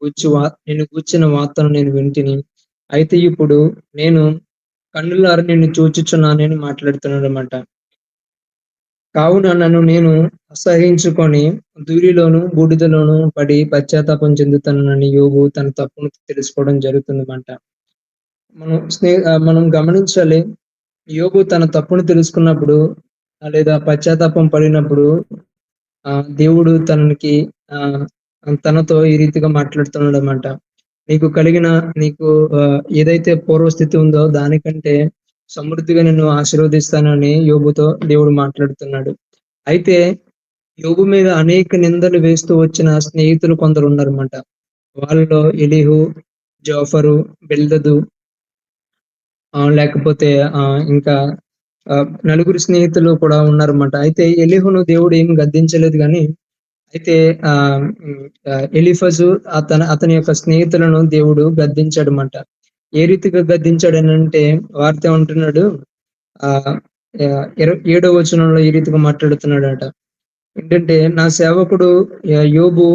గూర్చిన వార్తను నేను వింటిని. అయితే ఇప్పుడు నేను కన్నులారా నిన్ను చూచుచున్నానని మాట్లాడుతున్నాడన్నమాట. కావున నన్ను నేను అసహ్యించుకొని ధూళిలోను బూడిదలోను పడి పశ్చాత్తాపం చెందుతానని యోబు తన తప్పును తెలుసుకోవడం జరుగుతుందన్నమాట. మనం గమనించాలి, యోబు తన తప్పును తెలుసుకున్నప్పుడు లేదా పశ్చాత్తాపం పడినప్పుడు దేవుడు తనతో ఈ రీతిగా మాట్లాడుతున్నాడన్నమాట. నీకు ఏదైతే పూర్వస్థితి ఉందో దానికంటే సమృద్ధిగా నిన్ను ఆశీర్వదిస్తానని యోబుతో దేవుడు మాట్లాడుతున్నాడు. అయితే యోబు మీద అనేక నిందలు వేస్తూ వచ్చిన స్నేహితులు కొందరు ఉన్నారన్నమాట. వాళ్ళలో ఎలీహు, జోఫరు, బిల్దదు, లేకపోతే ఇంకా నలుగురు స్నేహితులు కూడా ఉన్నారన్నమాట. అయితే ఎలీహును దేవుడు ఏమి గద్దించలేదు గాని, అయితే ఎలీఫజు అతని యొక్క స్నేహితులను దేవుడు గద్దించాడన్నమాట. ఏ రీతిగా గద్దించాడనంటే వారితో ఏమంటున్నాడు, 7వ వచనంలో ఈ రీతిగా మాట్లాడుతున్నాడట. ఏంటంటే, నా సేవకుడు యోబు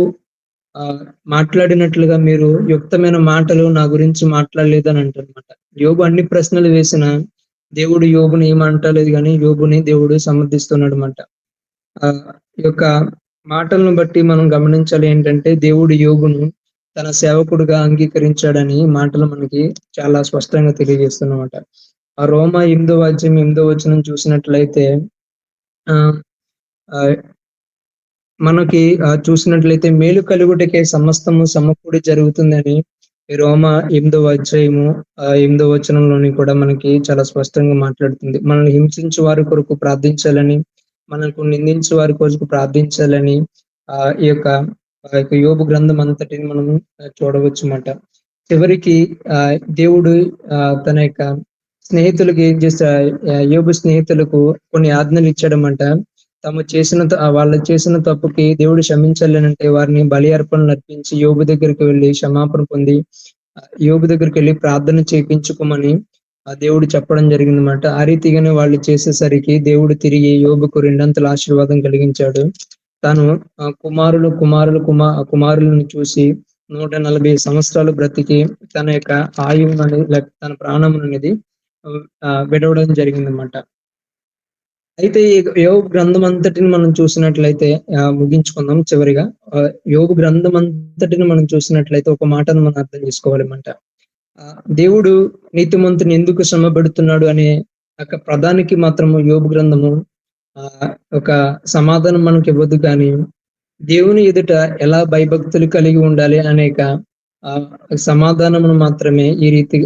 మాట్లాడినట్లుగా మీరు యుక్తమైన మాటలు నా గురించి మాట్లాడలేదని అంటారన్నమాట. యోబు అన్ని ప్రశ్నలు వేసిన దేవుడు యోబుని ఏమంటలేదు కానీ యోబుని దేవుడు సమర్థిస్తున్నాడన్నమాట. ఈ యొక్క మాటలను బట్టి మనం గమనించాలి ఏంటంటే, దేవుడు యోబును తన సేవకుడుగా అంగీకరించాడని మాటలు మనకి చాలా స్పష్టంగా తెలియజేస్తున్నమాట. రోమా 8వ అధ్యాయం 8వ వచనం చూసినట్లయితే మనకి చూసినట్లయితే మేలు కలుగుటకే సమస్తము సమకూడి జరుగుతుందని రోమా 8వ అధ్యాయము 8వ వచనంలోని కూడా మనకి చాలా స్పష్టంగా మాట్లాడుతుంది. మనల్ని హింసించే వారి కొరకు ప్రార్థించాలని, మనకు నిందించే వారి కొరకు ప్రార్థించాలని ఈ యొక్క యోబు గ్రంథం అంతటిని మనము చూడవచ్చు మాట. చివరికి దేవుడు తన యొక్క స్నేహితులకి ఏం చేస్తా యోబు స్నేహితులకు కొన్ని ఆజ్ఞలు ఇచ్చాడన్నమాట. వాళ్ళు చేసిన తప్పుకి దేవుడు క్షమించాలనంటే వారిని బలి అర్పణలు అర్పించి యోబు దగ్గరికి వెళ్ళి క్షమాపణ పొంది యోబు దగ్గరికి వెళ్ళి ప్రార్థన చేయించుకోమని దేవుడు చెప్పడం జరిగిందన్నమాట. ఆ రీతిగానే వాళ్ళు చేసేసరికి దేవుడు తిరిగి యోబుకు 2 ఆశీర్వాదం కలిగించాడు. తాను కుమారులను చూసి 140 సంవత్సరాలు బ్రతికి తన యొక్క ఆయువు అనేది తన ప్రాణం అనేది విడవడం జరిగిందన్నమాట. అయితే ఈ యోబు గ్రంథం అంతటిని మనం చూసినట్లయితే ముగించుకుందాం చివరిగా. యోబు గ్రంథం అంతటిని మనం చూసినట్లయితే ఒక మాటను మనం అర్థం చేసుకోవాలన్నమాట. దేవుడు నీతిమంతుని ఎందుకు శ్రమ పెడుతున్నాడు అనే ఒక ప్రధానికి మాత్రము యోబు గ్రంథము ఒక సమాధానం మనకి ఇవ్వదు, కానీ దేవుని ఎదుట ఎలా భయభక్తులు కలిగి ఉండాలి అనేక సమాధానమును మాత్రమే ఈ రీతి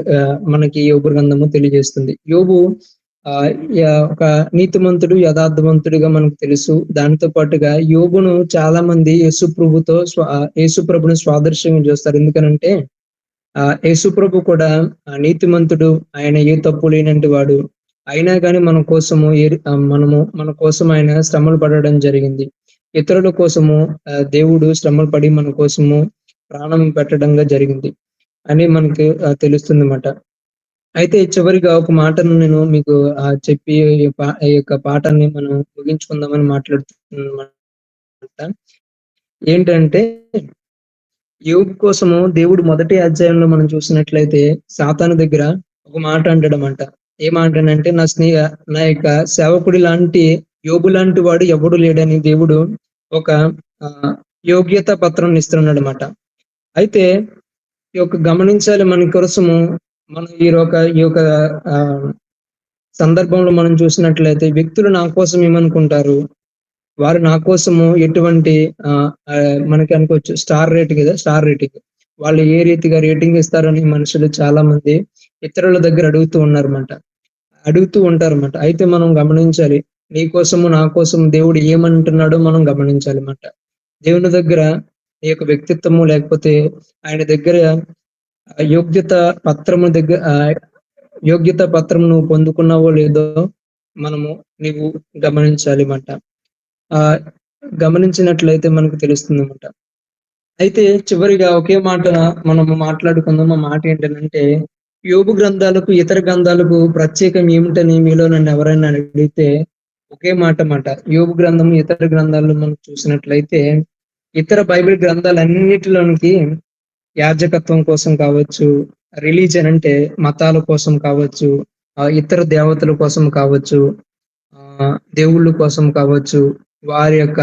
మనకి యోబు గ్రంథము తెలియజేస్తుంది. యోబు ఒక నీతిమంతుడు, యథార్థవంతుడిగా మనకు తెలుసు. దానితో పాటుగా యోబును చాలా మంది యేసు ప్రభుని స్వాదర్శంగా చూస్తారు. ఎందుకనంటే యేసు ప్రభు కూడా నీతిమంతుడు, ఆయన ఏ తప్పు లేనంటి వాడు. అయినా కానీ మన కోసం ఆయన శ్రమలు పడడం జరిగింది. ఇతరుల కోసము దేవుడు శ్రమలు పడి మన కోసము ప్రాణం పెట్టడంగా జరిగింది అని మనకు తెలుస్తుంది అన్నమాట. అయితే చివరిగా ఒక మాటను నేను మీకు చెప్పి ఈ యొక్క పాఠాన్ని మనం ముగించుకుందామని మాట్లాడుతున్నమాట. ఏంటంటే యోబు కోసము దేవుడు మొదటి అధ్యాయంలో మనం చూసినట్లయితే సాతాను దగ్గర ఒక మాట అంటాడనమాట. ఏ మాట అంటే నా యొక్క సేవకుడి లాంటి యోబు లాంటి వాడు ఎవడు లేడని దేవుడు ఒక యోగ్యత పత్రం ఇస్తున్నాడు అనమాట. అయితే ఈ యొక్క గమనించాలి, మన కోసము మనం ఈ యొక్క సందర్భంలో మనం చూసినట్లయితే వ్యక్తులు నా కోసం ఏమనుకుంటారు, వారు నా కోసము ఎటువంటి మనకి అనుకోవచ్చు స్టార్ రేటింగ్ వాళ్ళు ఏ రీతిగా రేటింగ్ ఇస్తారని మనుషులు చాలా మంది ఇతరుల దగ్గర అడుగుతూ ఉంటారన్నమాట. అయితే మనం గమనించాలి, నీ కోసము నా కోసం దేవుడు ఏమంటున్నాడో మనం గమనించాలి అన్నమాట. దేవుని దగ్గర నీ యొక్క వ్యక్తిత్వము లేకపోతే ఆయన దగ్గర యోగ్యత పత్రం నువ్వు పొందుకున్నావో లేదో నీవు గమనించాలి అన్నమాట. గమనించినట్లయితే మనకు తెలుస్తుంది అన్నమాట. అయితే చివరిగా ఒకే మాట మనము మాట్లాడుకుందాం. ఆ మాట ఏంటంటే, యోబు గ్రంథాలకు ఇతర గ్రంథాలకు ప్రత్యేకం ఏమిటని మీలో నన్ను ఎవరైనా అడిగితే ఒకే మాట. యోబు గ్రంథం ఇతర గ్రంథాలను మనం చూసినట్లయితే ఇతర బైబిల్ గ్రంథాలన్నిటిలోనికి యాజకత్వం కోసం కావచ్చు, రిలీజన్ అంటే మతాల కోసం కావచ్చు, ఇతర దేవతల కోసం కావచ్చు, దేవుళ్ళ కోసం కావచ్చు, వారి యొక్క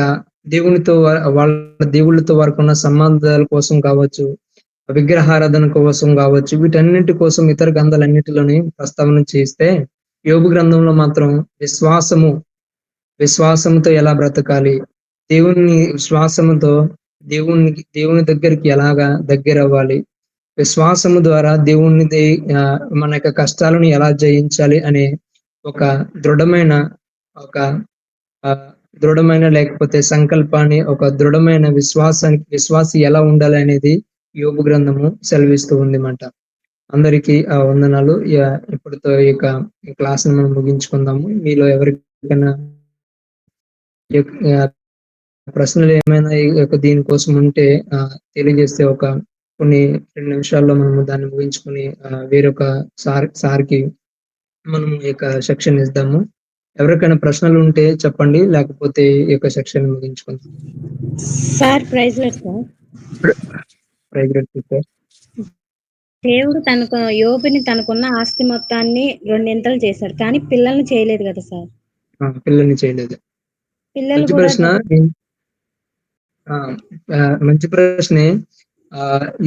వాళ్ళ దేవుళ్ళతో వారికి ఉన్న సంబంధాల కోసం కావచ్చు, విగ్రహారాధన కోసం కావచ్చు, వీటన్నిటి కోసం ఇతర గ్రంథాలన్నిటిలోని ప్రస్తావన చేస్తే యోబు గ్రంథంలో మాత్రం విశ్వాసముతో ఎలా బ్రతకాలి, విశ్వాసముతో దేవుని దగ్గరికి ఎలాగా దగ్గర అవ్వాలి, విశ్వాసము ద్వారా మన యొక్క కష్టాలను ఎలా జయించాలి అనే ఒక దృఢమైన లేకపోతే సంకల్పాన్ని, ఒక దృఢమైన విశ్వాసి ఎలా ఉండాలి అనేది యోబు గ్రంథము సెలవిస్తూ ఉంది మాట. అందరికీ వందనాలు. ఇప్పటితో ఈ క్లాస్ ని మనం ముగించుకుందాము. మీలో ఎవరికైనా ప్రశ్నలు ఏమైనా దీనికోసం ఉంటే తెలియజేస్తే కొన్ని 2 నిమిషాల్లో మనము దాన్ని ముగించుకొని వేరొక సార్కి మనము ఈ యొక్క సెక్షన్ ఇద్దాము. ఎవరికైనా ప్రశ్నలు ఉంటే చెప్పండి, లేకపోతే ఈ యొక్క సెక్షన్ ముగించుకుందాం. Sir praise Lord sir. దేవుడు యోబుని తనకున్న ఆస్తి మొత్తాన్ని 2 చేశాడు, కానీ పిల్లల్ని చేయలేదు కదా సార్? పిల్లల్ని చేయలేదు. మంచి ప్రశ్నే.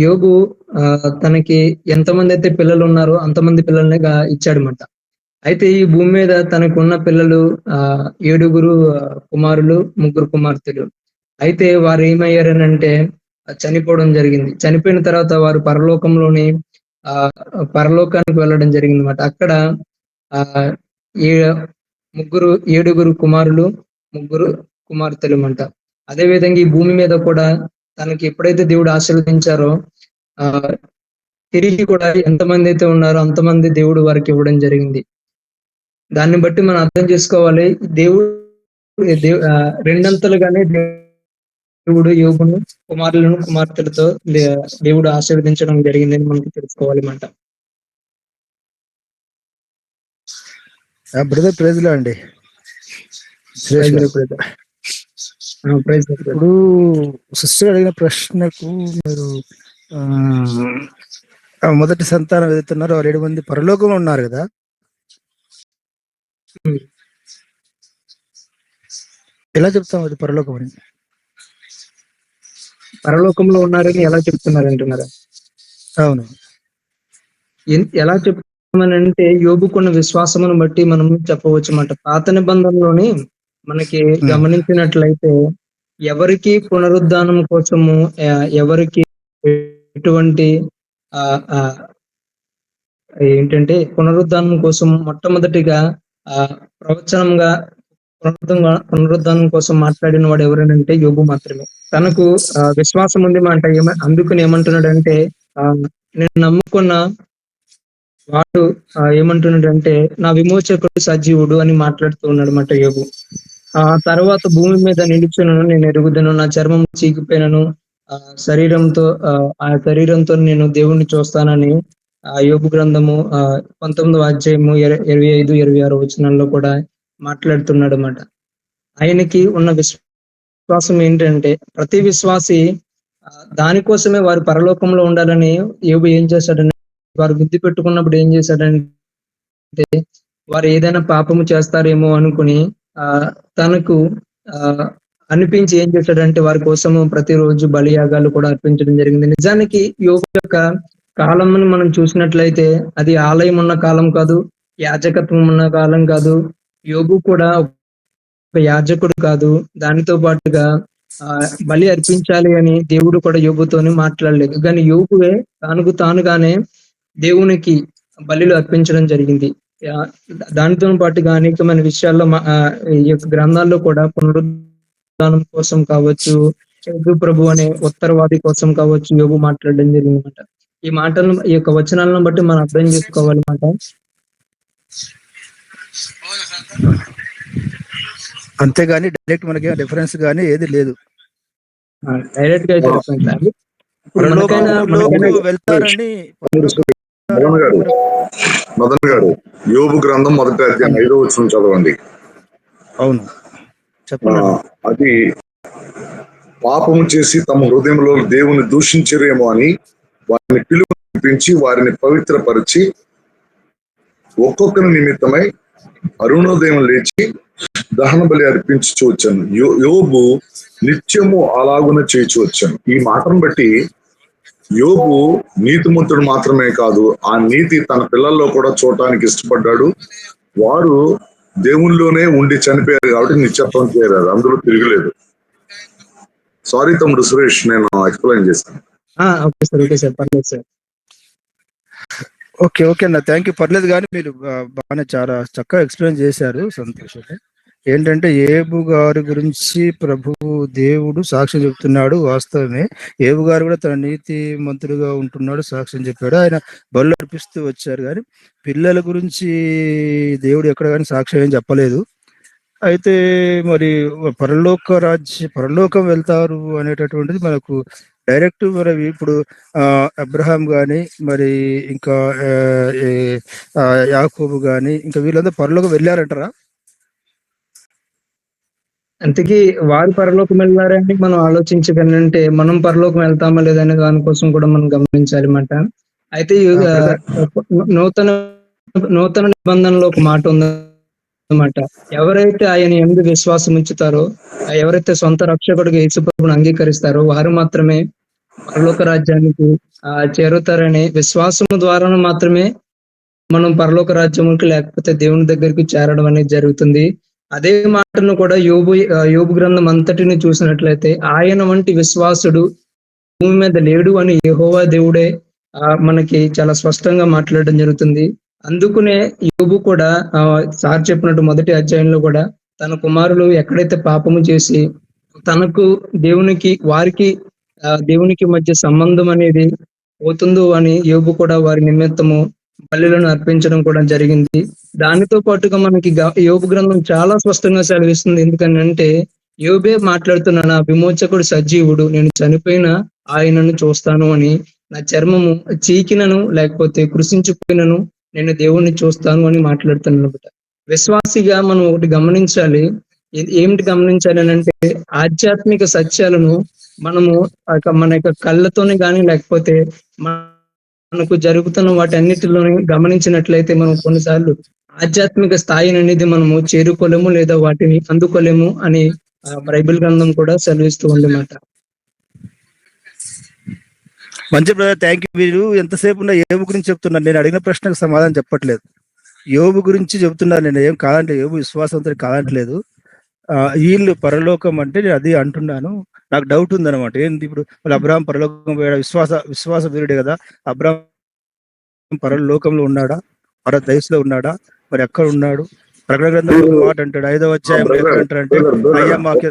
యోబు తనకి ఎంతమంది అయితే పిల్లలు ఉన్నారో అంతమంది పిల్లల్ని ఇచ్చాడనమాట. అయితే ఈ భూమి మీద తనకున్న పిల్లలు 7 కుమారులు, 3 కుమార్తెలు. అయితే వారు ఏమయ్యారనంటే చనిపోవడం జరిగింది. చనిపోయిన తర్వాత వారు పరలోకానికి వెళ్ళడం జరిగింది అన్నమాట. అక్కడ 7 కుమారులు, 3 కుమార్తెలు అన్నమాట. అదే విధంగా ఈ భూమి మీద కూడా తనకి ఎప్పుడైతే దేవుడు ఆశీర్వదించారో తిరిగి కూడా ఎంతమంది అయితే ఉన్నారో అంతమంది దేవుడు వారికి ఇవ్వడం జరిగింది. దాన్ని బట్టి మనం అర్థం చేసుకోవాలి, రెండంతలుగానే దేవుడు యోబును కుమారులను, కుమార్తెలతో దేవుడు ఆశీర్వదించడం జరిగిందని మనకు తెలుసుకోవాలి మాట. బ్రదర్ ప్రైజ్ లో అండి. ఇప్పుడు సిస్టర్ అడిగిన ప్రశ్నకు మీరు మొదటి సంతానం ఎదుగుతున్నారు, 7 మంది పరలోకంలో ఉన్నారు కదా. ఎలా చెప్తాం అది పరలోకం అని? పరలోకంలో ఉన్నారని ఎలా చెప్తున్నారు అంటున్నారా? అవును. ఎలా చెప్తామనంటే యోబుకున్న విశ్వాసమును బట్టి మనం చెప్పవచ్చు అన్నమాట. పాత నిబంధనలోని మనకి గమనించినట్లయితే ఎవరికి పునరుద్ధానం కోసము ఎవరికి ఎటువంటి ఏంటంటే పునరుద్ధానం కోసం మొట్టమొదటిగా ప్రవచనంగా పునరుద్ధానం కోసం మాట్లాడిన వాడు ఎవరనంటే యోబు మాత్రమే. తనకు విశ్వాసం ఉంది మాట. అందుకని ఏమంటున్నాడంటే నేను నమ్ముకున్న వాడు ఏమంటున్నాడంటే నా విమోచకుడు సజీవుడు అని మాట్లాడుతూ ఉన్నాడు మాట యోబు. ఆ తర్వాత భూమి మీద నిలిచునను నేను ఎరుగుదను, నా చర్మం చీకిపోయినను శరీరంతో ఆ శరీరంతో నేను దేవుణ్ణి చూస్తానని యోబు గ్రంథము 19వ అధ్యాయము 25, 26 వచనాల్లో కూడా మాట్లాడుతున్నాడు అన్నమాట. ఆయనకి ఉన్న విశ్వాసం ఏంటంటే ప్రతి విశ్వాసి దానికోసమే వారు పరలోకంలో ఉండాలని యోబు ఏం చేశాడని వారు బుద్ధి పెట్టుకున్నప్పుడు ఏం చేశాడంటే వారు ఏదైనా పాపము చేస్తారేమో అనుకుని తనకు అనిపించి ఏం చేశాడంటే వారి కోసము ప్రతిరోజు బలియాగాలు కూడా అర్పించడం జరిగింది. నిజానికి యోబు యొక్క కాలంని మనం చూసినట్లయితే అది ఆలయం ఉన్న కాలం కాదు, యాజకత్వం ఉన్న కాలం కాదు. యోబు కూడా ఒక యాజకుడు కాదు. దానితో పాటుగా బలి అర్పించాలి అని దేవుడు కూడా యోబుతోని మాట్లాడలేదు. కానీ యోబువే తానుగానే దేవునికి బలిలు అర్పించడం జరిగింది. దానితో పాటుగా అనేకమైన విషయాల్లో ఈ యొక్క గ్రంథాల్లో కూడా పునరుద్ధానం కోసం కావచ్చు, యేసు ప్రభు అనే ఉత్తరవాది కోసం కావచ్చు యోబు మాట్లాడడం జరిగిందన్నమాట. ఈ మాటలను ఈ యొక్క వచనాలను బట్టి మనం అర్థం చేసుకోవాలన్నమాట. అంతేగాని డైరెక్ట్ మనకి డిఫరెన్స్ గానీ ఏది లేదు. డైరెక్ట్ గా అయితే వెళ్తారని మదన్ గారు యోబు గ్రంథం 1వ అధ్యాయం 5వ వచనం చదవండి. అవును, చెప్పండి. అది పాపము చేసి తమ హృదయంలో దేవుని దూషించరేమో అని వారిని పిలుపునిపించి వారిని పవిత్రపరిచి ఒక్కొక్కరి నిమిత్తమై అరుణోదయం లేచి దహన బలి అర్పించుచూ వచ్చాను. యోబు నిత్యము అలాగున చేయించు వచ్చాను. ఈ మాటను బట్టి యోబు నీతిమంతుడు మాత్రమే కాదు, ఆ నీతి తన పిల్లల్లో కూడా చూడటానికి ఇష్టపడ్డాడు. వారు దేవుళ్ళలోనే ఉండి చనిపోయారు కాబట్టి నిత్యత్వం చేరారు, అందులో తిరగలేదు. సారీ తమ్ముడు సురేష్, నేను ఎక్స్ప్లెయిన్ చేశాను. ఓకే అన్న, థ్యాంక్ యూ. పర్లేదు కానీ మీరు బాగానే చాలా చక్కగా ఎక్స్ప్లెయిన్ చేశారు, సంతోషం. ఏంటంటే యోబు గారి గురించి ప్రభువు దేవుడు సాక్ష్యం చెప్తున్నాడు. వాస్తవమే, యోబు గారు కూడా తన నీతి మంతుడుగా ఉంటున్నాడు, సాక్ష్యం చెప్పాడు. ఆయన బలు అర్పిస్తూ వచ్చారు. కానీ పిల్లల గురించి దేవుడు ఎక్కడ కానీ సాక్ష్యం ఏం చెప్పలేదు. అయితే మరి పరలోకం వెళ్తారు అనేటటువంటిది మనకు డైరెక్ట్ మరి ఇప్పుడు అబ్రహాం గాని, మరి ఇంకా యాకోబు గాని, ఇంకా వీళ్ళందరూ పరలోకం వెళ్ళారంటారా? అంతకీ వారు పరలోకం వెళ్ళారని మనం ఆలోచించగలంటే మనం పరలోకం వెళ్తామా లేదనే దానికోసం కూడా మనం గమనించాలి అన్నమాట. అయితే నూతన నిబంధనలో ఒక మాట ఉందన్నమాట. ఎవరైతే ఆయన యందు విశ్వాసం ఉంచుతారో, ఎవరైతే సొంత రక్షకుడిగా యేసు ప్రభువును అంగీకరిస్తారో వారు మాత్రమే పరలోక రాజ్యానికి చేరుతారని విశ్వాసము ద్వారా మాత్రమే మనం పరలోక రాజ్యముకి లేకపోతే దేవుని దగ్గరికి చేరడం అనేది జరుగుతుంది. అదే మాటను కూడా యోబు గ్రంథం అంతటిని చూసినట్లయితే ఆయన వంటి విశ్వాసుడు భూమి మీద లేడు అని యెహోవా దేవుడే మనకి చాలా స్పష్టంగా మాట్లాడడం జరుగుతుంది. అందుకునే యోబు కూడా సార్ చెప్పినట్టు 1వ అధ్యాయంలో కూడా తన కుమారులు ఎక్కడైతే పాపము చేసి తనకు దేవునికి మధ్య సంబంధం అనేది పోతుందో అని యోబు కూడా వారి నిమిత్తము బలులను అర్పించడం కూడా జరిగింది. దానితో పాటుగా మనకి యోబు గ్రంథం చాలా స్పష్టంగా సెలవిస్తుంది. ఎందుకంటే యోబే మాట్లాడుతున్నాను, నా విమోచకుడు సజీవుడు, నేను చనిపోయిన ఆయనను చూస్తాను అని, నా చర్మము చీకినను లేకపోతే కృషించిపోయినను నేను దేవుణ్ణి చూస్తాను అని మాట్లాడుతున్నాను. విశ్వాసిగా మనం ఒకటి గమనించాలి. ఏమిటి గమనించాలి అని అంటే ఆధ్యాత్మిక సత్యాలను మనము మన యొక్క కళ్ళతోనే కానీ లేకపోతే మనకు జరుగుతున్న వాటి అన్నిటిలోనే గమనించినట్లయితే మనం కొన్నిసార్లు ఆధ్యాత్మిక స్థాయిని అనేది మనము చేరుకోలేము లేదా వాటిని అందుకోలేము అని బైబిల్ గ్రంథం కూడా సెలవిస్తూ ఉందన్నమాట. మంచి బ్రదర్, థ్యాంక్ యూ. మీరు ఎంతసేపు ఉన్న యోబు గురించి చెప్తున్నారు, నేను అడిగిన ప్రశ్నకు సమాధానం చెప్పట్లేదు. యోబు గురించి చెప్తున్నారు, నేను ఏం కాదంటే యోబు విశ్వాసంతో కాదంటలేదు. వీళ్ళు పరలోకం అంటే నేను అది అంటున్నాను. నాకు డౌట్ ఉందన్నమాట. ఏంటి ఇప్పుడు వాళ్ళు అబ్రాహం పరలోకం పోయాడు, విశ్వాస వీరుడే కదా. అబ్రాహం పరలోకంలో ఉన్నాడా, పరదైస్లో ఉన్నాడా, మరి ఎక్కడ ఉన్నాడు? ప్రకటన గ్రంథంలో ఒక మాట అంటాడు, 5వ అధ్యాయం ఎక్కడ అంటారంటే అయ్యా మాకే.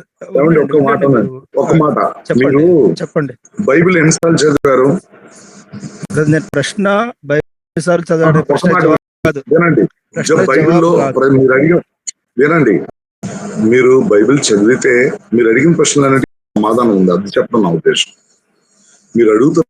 చెప్పండి చెప్పండి. బైబిల్ ఎన్నిసార్లు చదివారు? నేను ప్రశ్న బైబిల్ సార్లు చదవడం ప్రశ్న కాదు. బైబిల్లో మీరు అడిగిన వినండి, మీరు బైబిల్ చదివితే మీరు అడిగిన ప్రశ్నలు అనేది సమాధానం ఉంది, అది చెప్పడం నా ఉద్దేశం. మీరు అడుగుతున్న